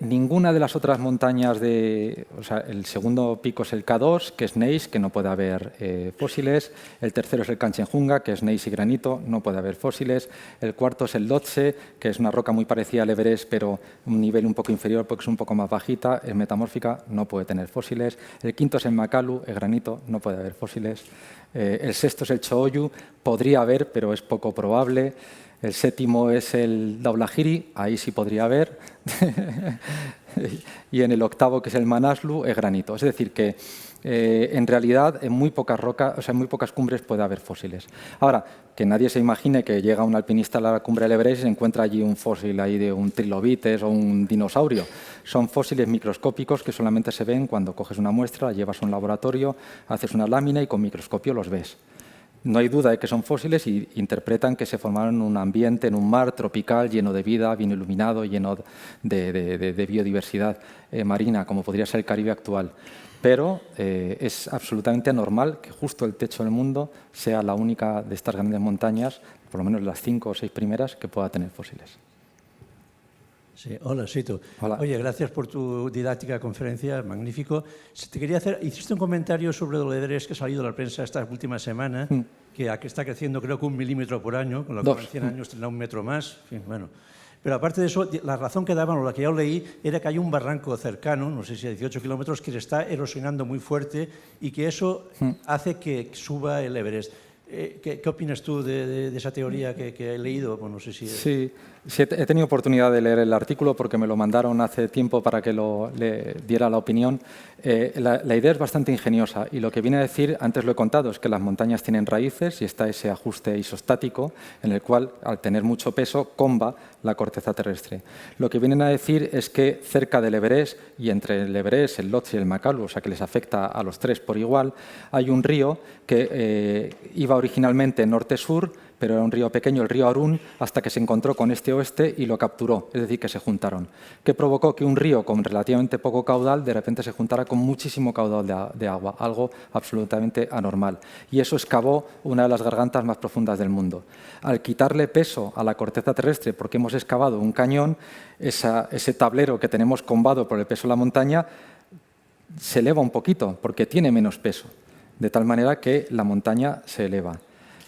Speaker 2: Ninguna de las otras montañas el segundo pico es el K2, que es gneiss, que no puede haber fósiles. El tercero es el Kanchenjunga, que es gneiss y granito, no puede haber fósiles. El cuarto es el Lhotse, que es una roca muy parecida al Everest, pero un nivel un poco inferior porque es un poco más bajita, es metamórfica, no puede tener fósiles. El quinto es el Makalu, es granito, no puede haber fósiles. El sexto es el Cho'ollu, podría haber, pero es poco probable. El séptimo es el Dhaulagiri, ahí sí podría haber. y en el octavo, que es el Manaslu, es granito. Es decir, que en realidad en muy pocas rocas, o sea, en muy pocas cumbres puede haber fósiles. Ahora, que nadie se imagine que llega un alpinista a la cumbre del Everest y se encuentra allí un fósil ahí de un trilobites o un dinosaurio. Son fósiles microscópicos que solamente se ven cuando coges una muestra, la llevas a un laboratorio, haces una lámina y con microscopio los ves. No hay duda de que son fósiles y interpretan que se formaron en un ambiente, en un mar tropical lleno de vida, bien iluminado, lleno de biodiversidad marina, como podría ser el Caribe actual. Pero es absolutamente anormal que justo el techo del mundo sea la única de estas grandes montañas, por lo menos las 5 o 6 primeras, que pueda tener fósiles.
Speaker 4: Sí, hola, soy tú.
Speaker 2: Hola.
Speaker 4: Oye, gracias por tu didáctica conferencia, magnífico. Te quería hacer, hiciste un comentario sobre el Everest que ha salido a la prensa esta última semana, que está creciendo creo que 1 milímetro por año, con lo que en 100 años tendrá 1 metro más. En fin, bueno. Pero aparte de eso, la razón que daban, o la que yo leí, era que hay un barranco cercano, no sé si a 18 kilómetros, que se está erosionando muy fuerte y que eso hace que suba el Everest. ¿Qué opinas tú de esa teoría que he leído? Bueno, no sé si...
Speaker 2: Sí, he tenido oportunidad de leer el artículo porque me lo mandaron hace tiempo para que le diera la opinión. La idea es bastante ingeniosa y lo que viene a decir, antes lo he contado, es que las montañas tienen raíces y está ese ajuste isostático en el cual, al tener mucho peso, comba la corteza terrestre. Lo que vienen a decir es que cerca del Everest y entre el Everest, el Lhotse y el Makalu, o sea que les afecta a los tres por igual, hay un río que iba originalmente norte-sur, pero era un río pequeño, el río Arun, hasta que se encontró con este oeste y lo capturó, es decir, que se juntaron. ¿Qué provocó? Que un río con relativamente poco caudal de repente se juntara con muchísimo caudal de agua, algo absolutamente anormal. Y eso excavó una de las gargantas más profundas del mundo. Al quitarle peso a la corteza terrestre, porque hemos excavado un cañón, ese tablero que tenemos combado por el peso de la montaña se eleva un poquito, porque tiene menos peso, de tal manera que la montaña se eleva.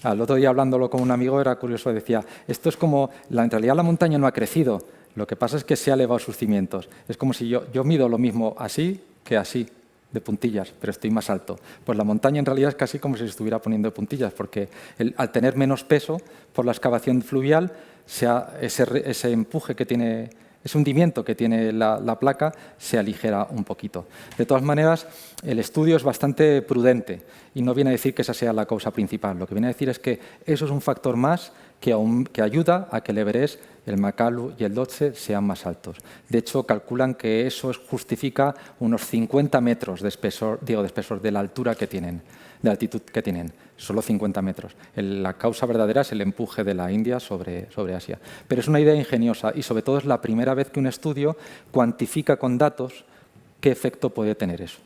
Speaker 2: El otro día, hablándolo con un amigo, era curioso, decía, esto es como, en realidad la montaña no ha crecido, lo que pasa es que se ha elevado sus cimientos. Es como si yo mido lo mismo así que así, de puntillas, pero estoy más alto. Pues la montaña en realidad es casi como si se estuviera poniendo de puntillas, porque al tener menos peso por la excavación fluvial, ese empuje que tiene, ese hundimiento que tiene la placa se aligera un poquito. De todas maneras, el estudio es bastante prudente y no viene a decir que esa sea la causa principal. Lo que viene a decir es que eso es un factor más que ayuda a que el Everest, el Makalu y el Lhotse sean más altos. De hecho, calculan que eso justifica unos 50 metros de espesor, de la altura que tienen, de altitud que tienen, solo 50 metros. La causa verdadera es el empuje de la India sobre Asia. Pero es una idea ingeniosa y sobre todo es la primera vez que un estudio cuantifica con datos qué efecto puede tener eso.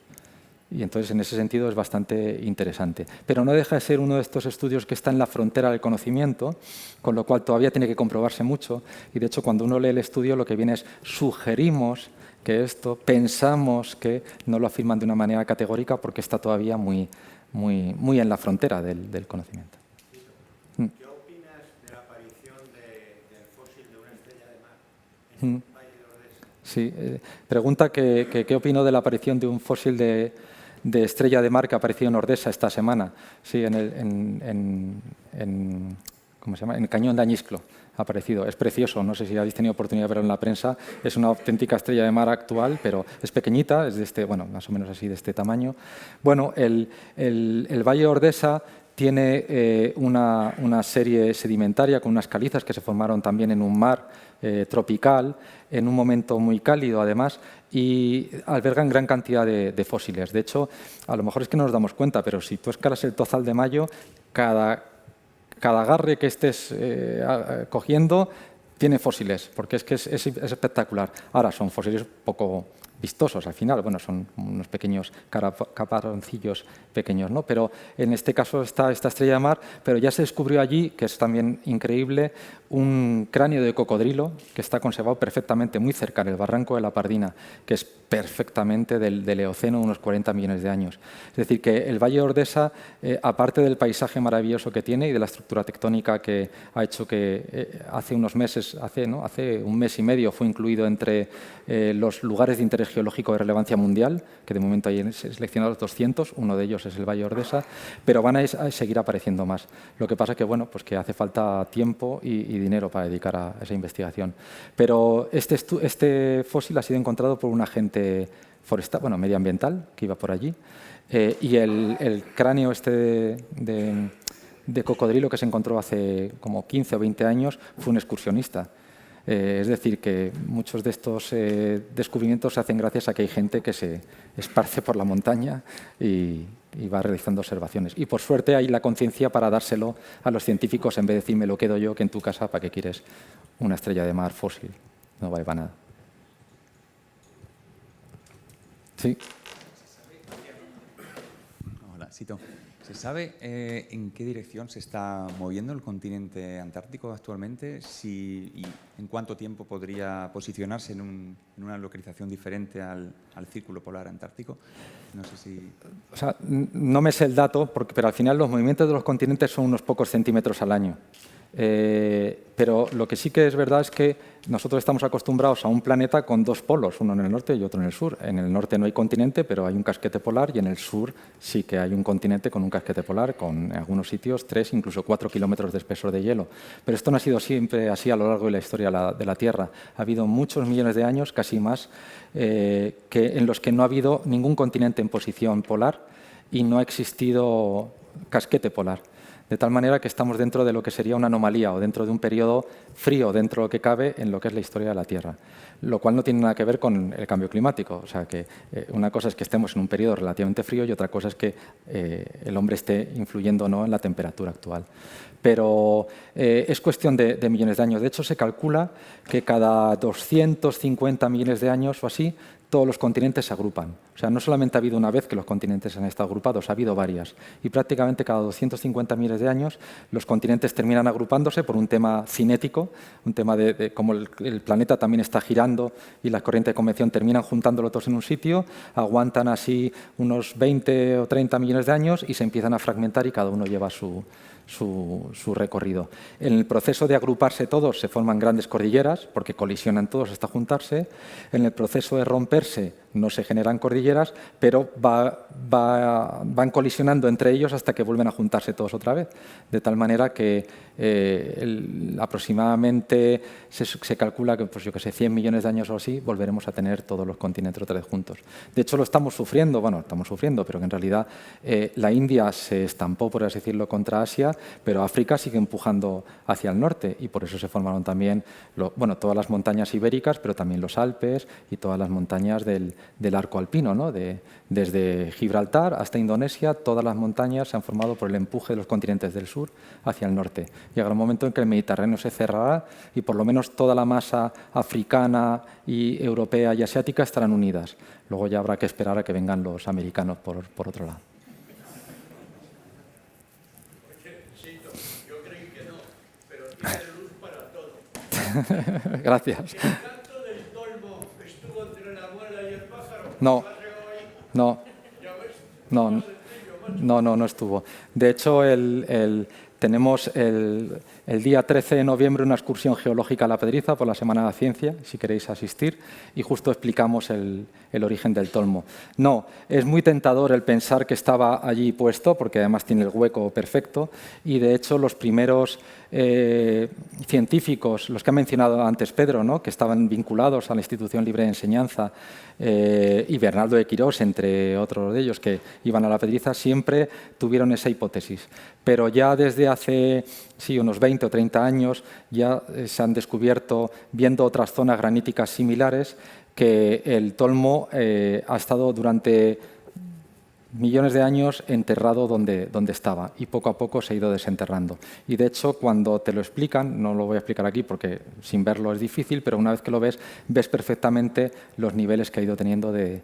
Speaker 2: Y entonces, en ese sentido, es bastante interesante. Pero no deja de ser uno de estos estudios que está en la frontera del conocimiento, con lo cual todavía tiene que comprobarse mucho. Y, de hecho, cuando uno lee el estudio, lo que viene es sugerimos que esto, pensamos que no lo afirman de una manera categórica porque está todavía muy en la frontera del conocimiento.
Speaker 5: ¿Qué opinas de la aparición del fósil de una estrella de mar en el Valle de Ordesa?
Speaker 2: Sí, pregunta qué opino de la aparición de un fósil de estrella de mar que ha aparecido en Ordesa esta semana, sí, ¿cómo se llama? En el cañón de Añisclo ha aparecido. Es precioso, no sé si habéis tenido oportunidad de verlo en la prensa, es una auténtica estrella de mar actual, pero es pequeñita, es de más o menos así, de este tamaño. Bueno, el Valle de Ordesa tiene una serie sedimentaria con unas calizas que se formaron también en un mar tropical, en un momento muy cálido además, y albergan gran cantidad de fósiles. De hecho, a lo mejor es que no nos damos cuenta, pero si tú escalas el Tozal de Mayo, cada agarre que estés cogiendo tiene fósiles, porque es que es espectacular. Ahora, son fósiles poco vistosos al final, bueno, son unos pequeños caparoncillos pequeños, ¿no? Pero en este caso está esta estrella de mar, pero ya se descubrió allí, que es también increíble, un cráneo de cocodrilo que está conservado perfectamente muy cerca, en el barranco de la Pardina, que es perfectamente del Eoceno unos 40 millones de años. Es decir, que el Valle de Ordesa, aparte del paisaje maravilloso que tiene y de la estructura tectónica que ha hecho que hace unos meses, hace un mes y medio, fue incluido entre los lugares de interés geológico de relevancia mundial, que de momento hay seleccionados 200, uno de ellos es el Valle de Ordesa, pero van a seguir apareciendo más. Lo que pasa es que, bueno, pues que hace falta tiempo y dinero para dedicar a esa investigación. Pero este fósil ha sido encontrado por un agente forestal, bueno, medioambiental, que iba por allí, y el cráneo de cocodrilo que se encontró hace como 15 o 20 años fue un excursionista. Es decir, que muchos de estos descubrimientos se hacen gracias a que hay gente que se esparce por la montaña y va realizando observaciones. Y por suerte hay la conciencia para dárselo a los científicos en vez de decir me lo quedo yo, que en tu casa para qué quieres una estrella de mar fósil. No vale para nada. Sí.
Speaker 6: Hola, Sito. ¿Se sabe en qué dirección se está moviendo el continente antártico actualmente? ¿Y en cuánto tiempo podría posicionarse en una localización diferente al círculo polar antártico? No sé si...
Speaker 2: O sea, no me sé el dato, pero al final los movimientos de los continentes son unos pocos centímetros al año. Pero lo que sí que es verdad es que nosotros estamos acostumbrados a un planeta con dos polos, uno en el norte y otro en el sur. En el norte no hay continente, pero hay un casquete polar, y en el sur sí que hay un continente con un casquete polar, con en algunos sitios 3, incluso 4 kilómetros de espesor de hielo. Pero esto no ha sido siempre así a lo largo de la historia de la Tierra. Ha habido muchos millones de años, casi más, en los que no ha habido ningún continente en posición polar y no ha existido casquete polar. De tal manera que estamos dentro de lo que sería una anomalía o dentro de un periodo frío, dentro de lo que cabe en lo que es la historia de la Tierra. Lo cual no tiene nada que ver con el cambio climático. O sea, que una cosa es que estemos en un periodo relativamente frío y otra cosa es que el hombre esté influyendo o no en la temperatura actual. Pero es cuestión de millones de años. De hecho, se calcula que cada 250 millones de años o así, todos los continentes se agrupan. O sea, no solamente ha habido una vez que los continentes han estado agrupados, ha habido varias. Y prácticamente cada 250 millones de años los continentes terminan agrupándose por un tema cinético, un tema de cómo el planeta también está girando y las corrientes de convección terminan juntándolo todos en un sitio, aguantan así unos 20 o 30 millones de años y se empiezan a fragmentar y cada uno lleva su recorrido. En el proceso de agruparse todos se forman grandes cordilleras porque colisionan todos hasta juntarse. En el proceso de romperse no se generan cordilleras, pero van colisionando entre ellos hasta que vuelven a juntarse todos otra vez. De tal manera que aproximadamente se calcula que, pues yo que sé, 100 millones de años o así, volveremos a tener todos los continentes otra vez juntos. De hecho, lo estamos sufriendo, pero que en realidad la India se estampó, por así decirlo, contra Asia, pero África sigue empujando hacia el norte y por eso se formaron también todas las montañas ibéricas, pero también los Alpes y todas las montañas del arco alpino, ¿no? Desde Gibraltar hasta Indonesia, todas las montañas se han formado por el empuje de los continentes del sur hacia el norte. Llegará un momento en que el Mediterráneo se cerrará y por lo menos toda la masa africana y europea y asiática estarán unidas. Luego ya habrá que esperar a que vengan los americanos por otro lado.
Speaker 5: Yo creí que no, pero tiene luz para todo.
Speaker 2: Gracias.
Speaker 5: ¿El canto del tolmo estuvo entre la muela y el pájaro?
Speaker 2: No estuvo. De hecho, tenemos el día 13 de noviembre una excursión geológica a La Pedriza por la Semana de la Ciencia, si queréis asistir, y justo explicamos el origen del tolmo. No, es muy tentador el pensar que estaba allí puesto, porque además tiene el hueco perfecto, y de hecho los primeros científicos, los que ha mencionado antes Pedro, ¿no? Que estaban vinculados a la Institución Libre de Enseñanza, y Bernardo de Quirós, entre otros de ellos, que iban a La Pedriza, siempre tuvieron esa hipótesis. Pero ya desde hace unos 20 o 30 años ya se han descubierto, viendo otras zonas graníticas similares, que el tolmo ha estado durante millones de años enterrado donde estaba y poco a poco se ha ido desenterrando. Y de hecho, cuando te lo explican, no lo voy a explicar aquí porque sin verlo es difícil, pero una vez que lo ves perfectamente los niveles que ha ido teniendo de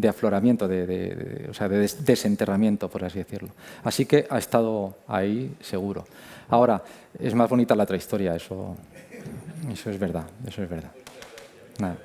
Speaker 2: afloramiento, o sea, de desenterramiento, por así decirlo. Así que ha estado ahí seguro. Ahora, es más bonita la otra historia, eso es verdad, eso es verdad. Nada.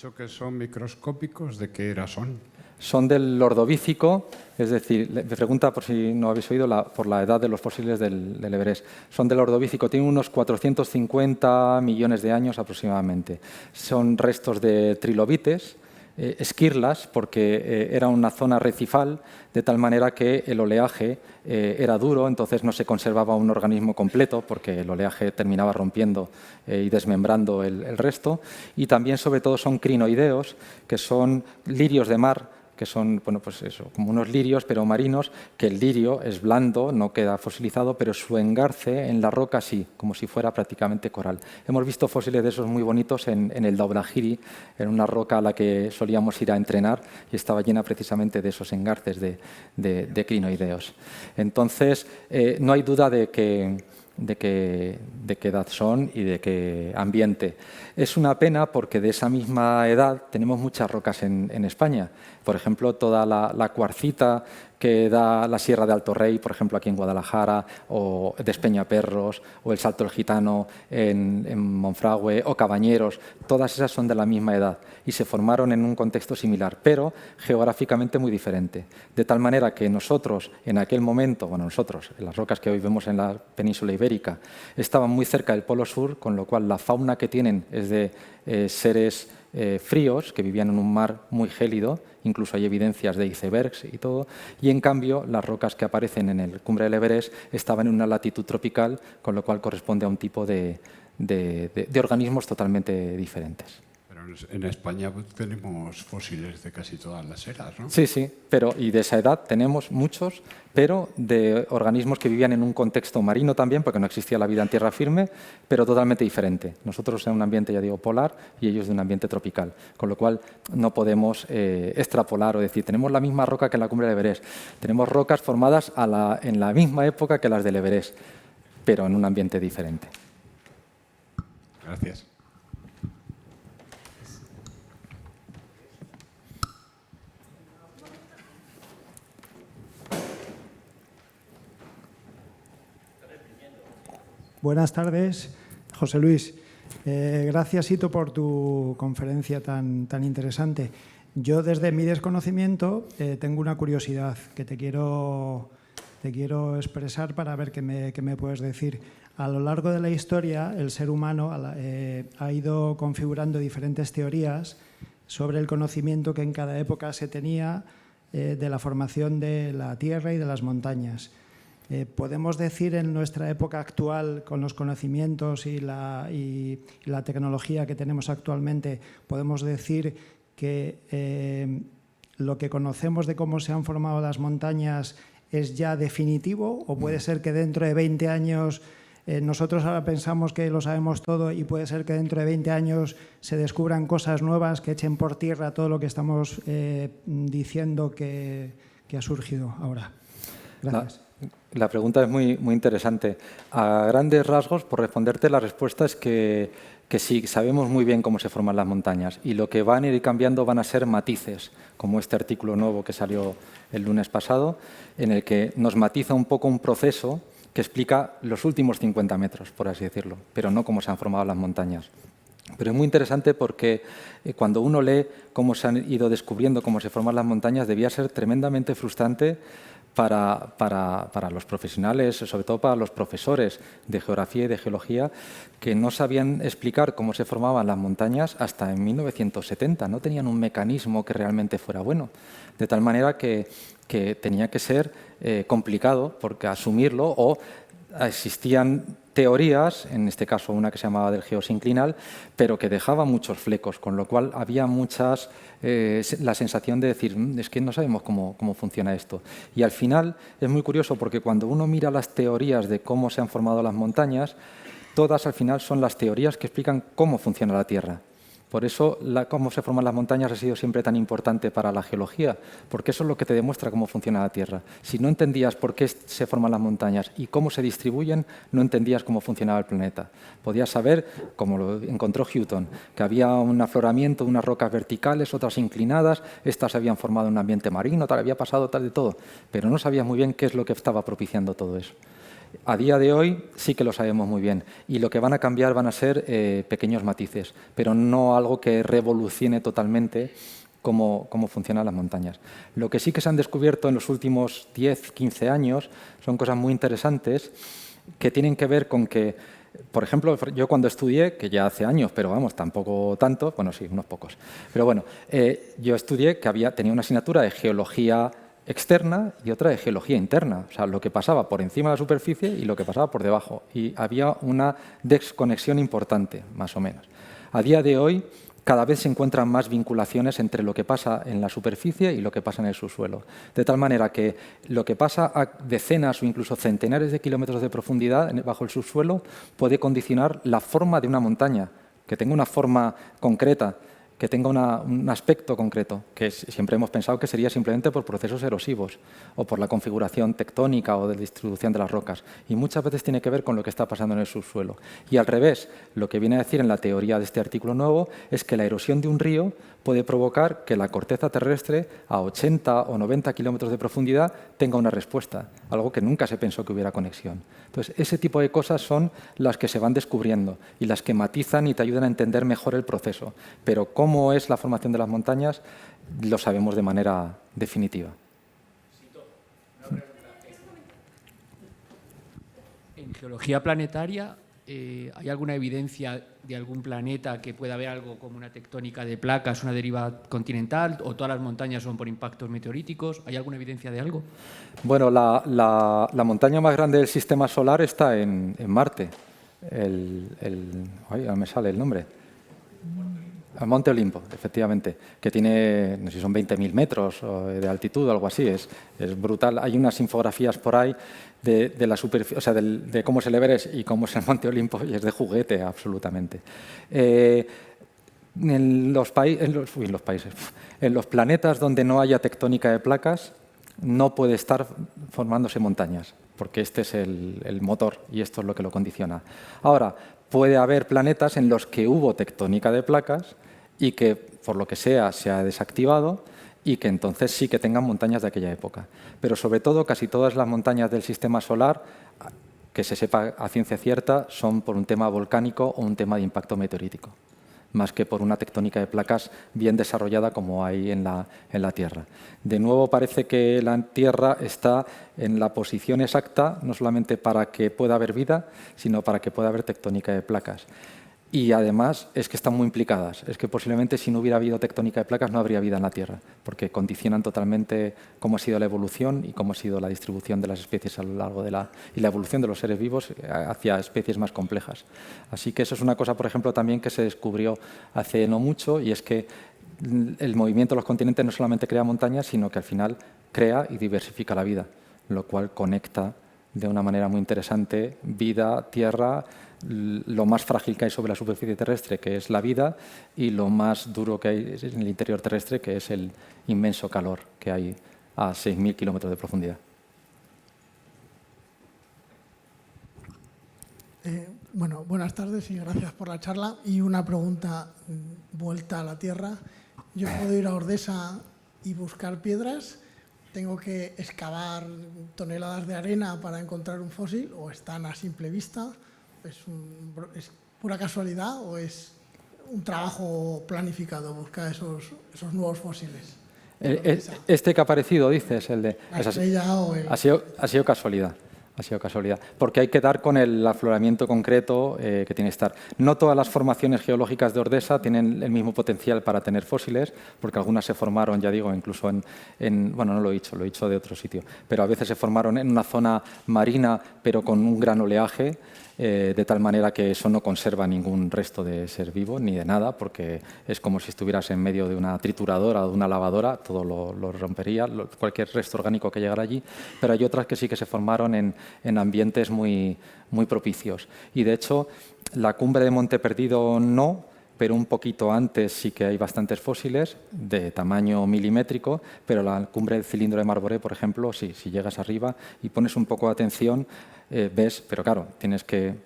Speaker 7: dicho que son microscópicos, ¿de qué era son?
Speaker 2: Son del Ordovícico, es decir, me pregunta por si no habéis oído por la edad de los fósiles del Everest. Son del Ordovícico, tienen unos 450 millones de años aproximadamente. Son restos de trilobites, esquirlas, porque era una zona recifal, de tal manera que el oleaje era duro, entonces no se conservaba un organismo completo, porque el oleaje terminaba rompiendo y desmembrando el resto. Y también, sobre todo, son crinoideos, que son lirios de mar, que son, bueno, pues eso, como unos lirios, pero marinos, que el lirio es blando, no queda fosilizado, pero su engarce en la roca sí, como si fuera prácticamente coral. Hemos visto fósiles de esos muy bonitos en el Dhaulagiri, en una roca a la que solíamos ir a entrenar, y estaba llena precisamente de esos engarces de crinoideos. Entonces, no hay duda de qué edad son y de qué ambiente. Es una pena porque de esa misma edad tenemos muchas rocas en España. Por ejemplo, toda la cuarcita que da la Sierra de Alto Rey, por ejemplo, aquí en Guadalajara, o Despeñaperros, o el Salto del Gitano en Monfragüe, o Cabañeros, todas esas son de la misma edad y se formaron en un contexto similar, pero geográficamente muy diferente. De tal manera que nosotros, en aquel momento, bueno, nosotros, las rocas que hoy vemos en la península ibérica, estaban muy cerca del Polo Sur, con lo cual la fauna que tienen es de seres fríos, que vivían en un mar muy gélido, incluso hay evidencias de icebergs y todo, y en cambio las rocas que aparecen en el cumbre del Everest estaban en una latitud tropical, con lo cual corresponde a un tipo de organismos totalmente diferentes.
Speaker 7: Pero en España tenemos fósiles de casi todas las eras, ¿no?
Speaker 2: Sí, sí, y de esa edad tenemos muchos, pero de organismos que vivían en un contexto marino también, porque no existía la vida en tierra firme, pero totalmente diferente. Nosotros en un ambiente, ya digo, polar, y ellos de un ambiente tropical, con lo cual no podemos extrapolar o decir, tenemos la misma roca que en la cumbre del Everest. Tenemos rocas formadas en la misma época que las del Everest, pero en un ambiente diferente.
Speaker 7: Gracias.
Speaker 8: Buenas tardes, José Luis. Gracias, Ito, por tu conferencia tan interesante. Yo, desde mi desconocimiento, tengo una curiosidad que te quiero expresar para ver qué me puedes decir. A lo largo de la historia, el ser humano ha ido configurando diferentes teorías sobre el conocimiento que en cada época se tenía de la formación de la Tierra y de las montañas. ¿Podemos decir en nuestra época actual, con los conocimientos y la tecnología que tenemos actualmente, podemos decir que lo que conocemos de cómo se han formado las montañas es ya definitivo? ¿O puede ser que dentro de 20 años nosotros ahora pensamos que lo sabemos todo y puede ser que dentro de 20 años se descubran cosas nuevas que echen por tierra todo lo que estamos diciendo que ha surgido ahora? Gracias.
Speaker 2: La pregunta es muy interesante. A grandes rasgos, por responderte, la respuesta es que sí, sabemos muy bien cómo se forman las montañas y lo que van a ir cambiando van a ser matices, como este artículo nuevo que salió el lunes pasado, en el que nos matiza un poco un proceso que explica los últimos 50 metros, por así decirlo, pero no cómo se han formado las montañas. Pero es muy interesante porque cuando uno lee cómo se han ido descubriendo cómo se forman las montañas, debía ser tremendamente frustrante para los profesionales, sobre todo para los profesores de geografía y de geología, que no sabían explicar cómo se formaban las montañas hasta en 1970. No tenían un mecanismo que realmente fuera bueno. De tal manera que tenía que ser complicado porque asumirlo, o existían teorías, en este caso una que se llamaba del geosinclinal, pero que dejaba muchos flecos, con lo cual había la sensación de decir, es que no sabemos cómo funciona esto. Y al final es muy curioso porque cuando uno mira las teorías de cómo se han formado las montañas, todas al final son las teorías que explican cómo funciona la Tierra. Por eso cómo se forman las montañas ha sido siempre tan importante para la geología, porque eso es lo que te demuestra cómo funciona la Tierra. Si no entendías por qué se forman las montañas y cómo se distribuyen, no entendías cómo funcionaba el planeta. Podías saber, como lo encontró Houghton, que había un afloramiento de unas rocas verticales, otras inclinadas, estas se habían formado en un ambiente marino, tal, había pasado tal de todo, pero no sabías muy bien qué es lo que estaba propiciando todo eso. A día de hoy sí que lo sabemos muy bien y lo que van a cambiar van a ser pequeños matices, pero no algo que revolucione totalmente cómo funcionan las montañas. Lo que sí que se han descubierto en los últimos 10, 15 años son cosas muy interesantes que tienen que ver con que, por ejemplo, yo cuando estudié, que ya hace años, pero vamos, tampoco tanto, bueno, sí, unos pocos, pero bueno, yo estudié que tenía una asignatura de geología externa y otra de geología interna, o sea, lo que pasaba por encima de la superficie y lo que pasaba por debajo, y había una desconexión importante, más o menos. A día de hoy, cada vez se encuentran más vinculaciones entre lo que pasa en la superficie y lo que pasa en el subsuelo, de tal manera que lo que pasa a decenas o incluso centenares de kilómetros de profundidad bajo el subsuelo puede condicionar la forma de una montaña, que tenga una forma concreta, que tenga un aspecto concreto, que siempre hemos pensado que sería simplemente por procesos erosivos o por la configuración tectónica o de distribución de las rocas. Y muchas veces tiene que ver con lo que está pasando en el subsuelo. Y al revés, lo que viene a decir en la teoría de este artículo nuevo es que la erosión de un río puede provocar que la corteza terrestre a 80 o 90 kilómetros de profundidad tenga una respuesta, algo que nunca se pensó que hubiera conexión. Entonces, ese tipo de cosas son las que se van descubriendo y las que matizan y te ayudan a entender mejor el proceso. Pero cómo es la formación de las montañas lo sabemos de manera definitiva.
Speaker 9: En geología planetaria, ¿hay alguna evidencia de algún planeta que pueda haber algo como una tectónica de placas, una deriva continental, o todas las montañas son por impactos meteoríticos? ¿Hay alguna evidencia de algo?
Speaker 2: Bueno, la montaña más grande del sistema solar está en Marte. Ay, no me sale el nombre. El Monte Olimpo, efectivamente, que tiene, no sé si son 20.000 metros de altitud o algo así, es brutal. Hay unas infografías por ahí de la superficie, o sea, de cómo es el Everest y cómo es el Monte Olimpo, y es de juguete, absolutamente. En los planetas donde no haya tectónica de placas, no puede estar formándose montañas, porque este es el motor y esto es lo que lo condiciona. Ahora, puede haber planetas en los que hubo tectónica de placas y que, por lo que sea, se ha desactivado y que entonces sí que tengan montañas de aquella época. Pero sobre todo, casi todas las montañas del sistema solar, que se sepa a ciencia cierta, son por un tema volcánico o un tema de impacto meteorítico, más que por una tectónica de placas bien desarrollada como hay en la Tierra. De nuevo, parece que la Tierra está en la posición exacta, no solamente para que pueda haber vida, sino para que pueda haber tectónica de placas. Y además es que están muy implicadas. Es que posiblemente si no hubiera habido tectónica de placas no habría vida en la Tierra, porque condicionan totalmente cómo ha sido la evolución y cómo ha sido la distribución de las especies a lo largo de y la evolución de los seres vivos hacia especies más complejas. Así que eso es una cosa, por ejemplo, también que se descubrió hace no mucho, y es que el movimiento de los continentes no solamente crea montañas, sino que al final crea y diversifica la vida, lo cual conecta de una manera muy interesante vida, tierra, lo más frágil que hay sobre la superficie terrestre, que es la vida, y lo más duro que hay en el interior terrestre, que es el inmenso calor que hay a 6.000 kilómetros de profundidad.
Speaker 10: Bueno, buenas tardes y gracias por la charla. Y una pregunta vuelta a la Tierra. Yo puedo ir a Ordesa y buscar piedras. ¿Tengo que excavar toneladas de arena para encontrar un fósil o están a simple vista? ¿Es pura casualidad o es un trabajo planificado buscar esos nuevos fósiles?
Speaker 2: Este que ha aparecido, dices, el de...
Speaker 10: La estrella o el...
Speaker 2: Ha sido casualidad. Ha sido casualidad, porque hay que dar con el afloramiento concreto que tiene que estar. No todas las formaciones geológicas de Ordesa tienen el mismo potencial para tener fósiles, porque algunas se formaron, ya digo, incluso bueno, no lo he dicho de otro sitio, pero a veces se formaron en una zona marina, pero con un gran oleaje, de tal manera que eso no conserva ningún resto de ser vivo, ni de nada, porque es como si estuvieras en medio de una trituradora o de una lavadora, todo lo rompería, cualquier resto orgánico que llegara allí, pero hay otras que sí que se formaron en ambientes muy, muy propicios. Y de hecho, la cumbre de Monte Perdido no, pero un poquito antes sí que hay bastantes fósiles de tamaño milimétrico, pero la cumbre del cilindro de Marboré, por ejemplo, sí, si llegas arriba y pones un poco de atención, ves, pero claro, tienes que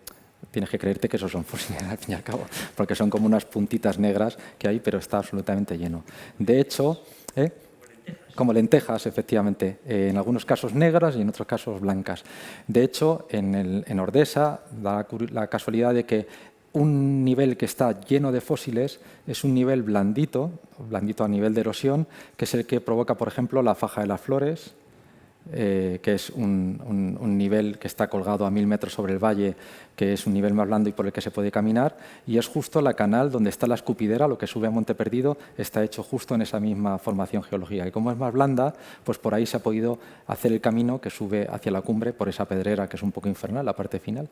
Speaker 2: creerte que esos son fósiles al fin y al cabo, porque son como unas puntitas negras que hay, pero está absolutamente lleno. De hecho, Como lentejas, efectivamente. En algunos casos negras y en otros casos blancas. De hecho, en Ordesa da la casualidad de que un nivel que está lleno de fósiles es un nivel blandito a nivel de erosión, que es el que provoca, por ejemplo, la faja de las flores, que es un nivel que está colgado a 1000 metros sobre el valle, que es un nivel más blando y por el que se puede caminar, y es justo la canal donde está la escupidera, lo que sube a Monte Perdido, está hecho justo en esa misma formación geológica. Y como es más blanda, pues por ahí se ha podido hacer el camino que sube hacia la cumbre por esa pedrera que es un poco infernal, la parte final,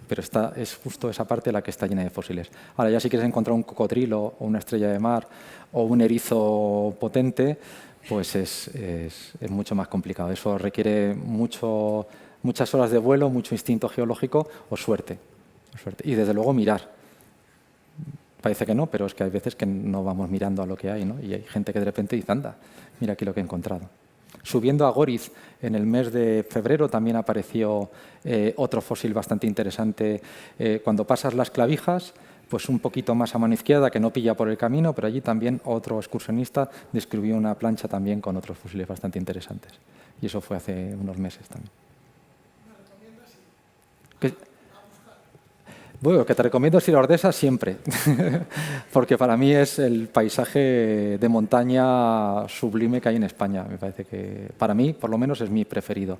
Speaker 2: pero es justo esa parte la que está llena de fósiles. Ahora ya si quieres encontrar un cocodrilo o una estrella de mar o un erizo potente, pues es mucho más complicado. Eso requiere muchas horas de vuelo, mucho instinto geológico o suerte. Y desde luego mirar. Parece que no, pero es que hay veces que no vamos mirando a lo que hay, ¿no? Y hay gente que de repente dice, anda, mira aquí lo que he encontrado. Subiendo a Goriz, en el mes de febrero también apareció otro fósil bastante interesante. Cuando pasas las clavijas, pues un poquito más a mano izquierda, que no pilla por el camino, pero allí también otro excursionista describió una plancha también con otros fósiles bastante interesantes. Y eso fue hace unos meses también. Bueno, que te recomiendo es ir a Ordesa siempre, porque para mí es el paisaje de montaña sublime que hay en España. Me parece que, para mí, por lo menos, es mi preferido.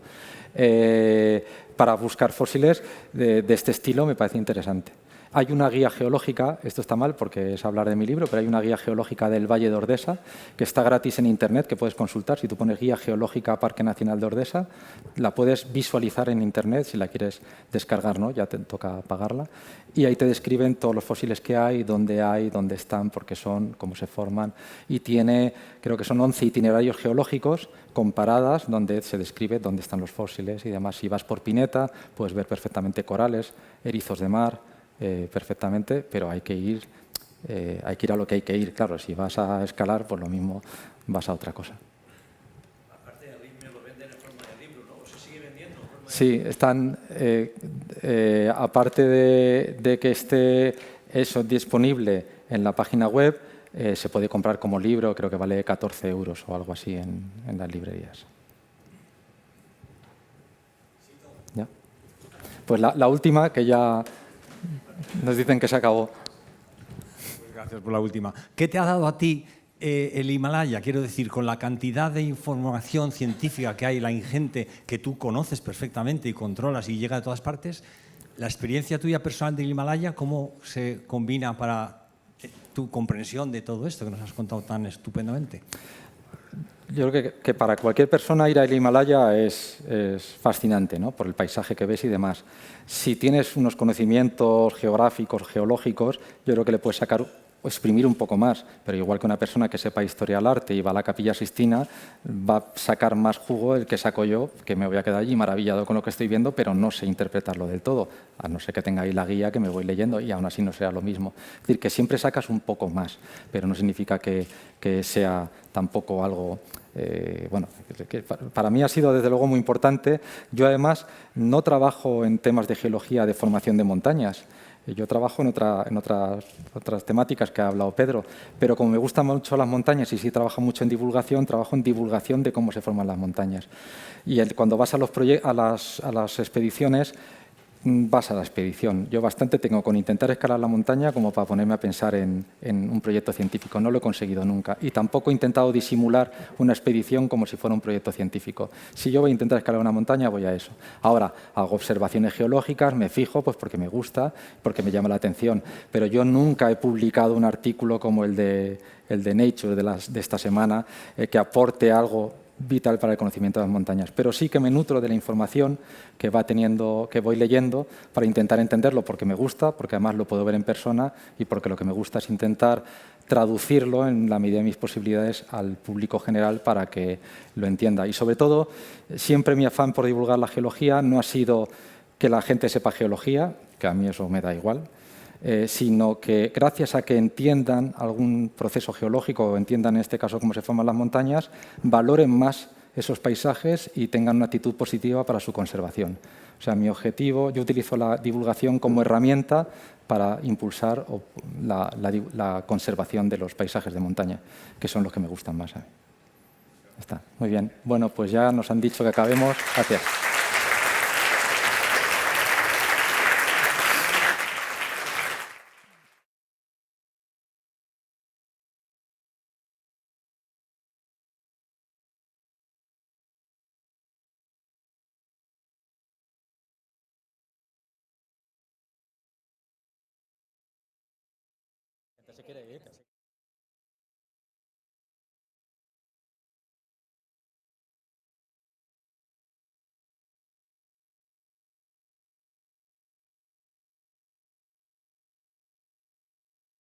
Speaker 2: Para buscar fósiles de este estilo me parece interesante. Hay una guía geológica, esto está mal porque es hablar de mi libro, pero hay una guía geológica del Valle de Ordesa que está gratis en Internet, que puedes consultar. Si tú pones guía geológica Parque Nacional de Ordesa, la puedes visualizar en Internet si la quieres descargar, ¿no? Ya te toca pagarla. Y ahí te describen todos los fósiles que hay, dónde están, por qué son, cómo se forman. Y tiene, creo que son 11 itinerarios geológicos con paradas donde se describe dónde están los fósiles y demás. Si vas por Pineta, puedes ver perfectamente corales, erizos de mar, perfectamente, pero hay que ir a lo que hay que ir. Claro, si vas a escalar, pues lo mismo vas a otra cosa.
Speaker 4: Aparte del libro, lo venden en forma de libro, ¿no? ¿O se sigue vendiendo?
Speaker 2: Sí, están, aparte de que esté eso disponible en la página web, se puede comprar como libro, creo que vale 14 euros o algo así en las librerías. ¿Ya? Pues la última, que ya nos dicen que se acabó.
Speaker 11: Gracias por la última. ¿Qué te ha dado a ti el Himalaya? Quiero decir, con la cantidad de información científica que hay, la ingente, que tú conoces perfectamente y controlas y llega de todas partes, la experiencia tuya personal del Himalaya, ¿cómo se combina para tu comprensión de todo esto que nos has contado tan estupendamente?
Speaker 2: Yo creo que para cualquier persona ir al Himalaya es fascinante, ¿no? Por el paisaje que ves y demás. Si tienes unos conocimientos geográficos, geológicos, yo creo que le puedes sacar o exprimir un poco más, pero igual que una persona que sepa historia del arte y va a la Capilla Sixtina, va a sacar más jugo el que saco yo, que me voy a quedar allí maravillado con lo que estoy viendo, pero no sé interpretarlo del todo, a no ser que tenga ahí la guía que me voy leyendo y aún así no sea lo mismo. Es decir, que siempre sacas un poco más, pero no significa que sea tampoco algo... bueno, que para mí ha sido desde luego muy importante. Yo además no trabajo en temas de geología de formación de montañas. Yo trabajo en otras temáticas que ha hablado Pedro, pero como me gustan mucho las montañas y sí trabajo mucho en divulgación, trabajo en divulgación de cómo se forman las montañas. Y cuando vas a las expediciones, vas a la expedición. Yo bastante tengo con intentar escalar la montaña como para ponerme a pensar en un proyecto científico. No lo he conseguido nunca. Y tampoco he intentado disimular una expedición como si fuera un proyecto científico. Si yo voy a intentar escalar una montaña, voy a eso. Ahora, hago observaciones geológicas, me fijo pues porque me gusta, porque me llama la atención. Pero yo nunca he publicado un artículo como el de Nature de esta semana que aporte algo vital para el conocimiento de las montañas, pero sí que me nutro de la información que voy leyendo para intentar entenderlo porque me gusta, porque además lo puedo ver en persona y porque lo que me gusta es intentar traducirlo en la medida de mis posibilidades al público general para que lo entienda. Y sobre todo, siempre mi afán por divulgar la geología no ha sido que la gente sepa geología, que a mí eso me da igual, sino que gracias a que entiendan algún proceso geológico o entiendan en este caso cómo se forman las montañas, valoren más esos paisajes y tengan una actitud positiva para su conservación. O sea, mi objetivo, yo utilizo la divulgación como herramienta para impulsar la conservación de los paisajes de montaña, que son los que me gustan más a mí. Está, muy bien. Bueno, pues ya nos han dicho que acabemos. Gracias.
Speaker 1: Se quiere ir.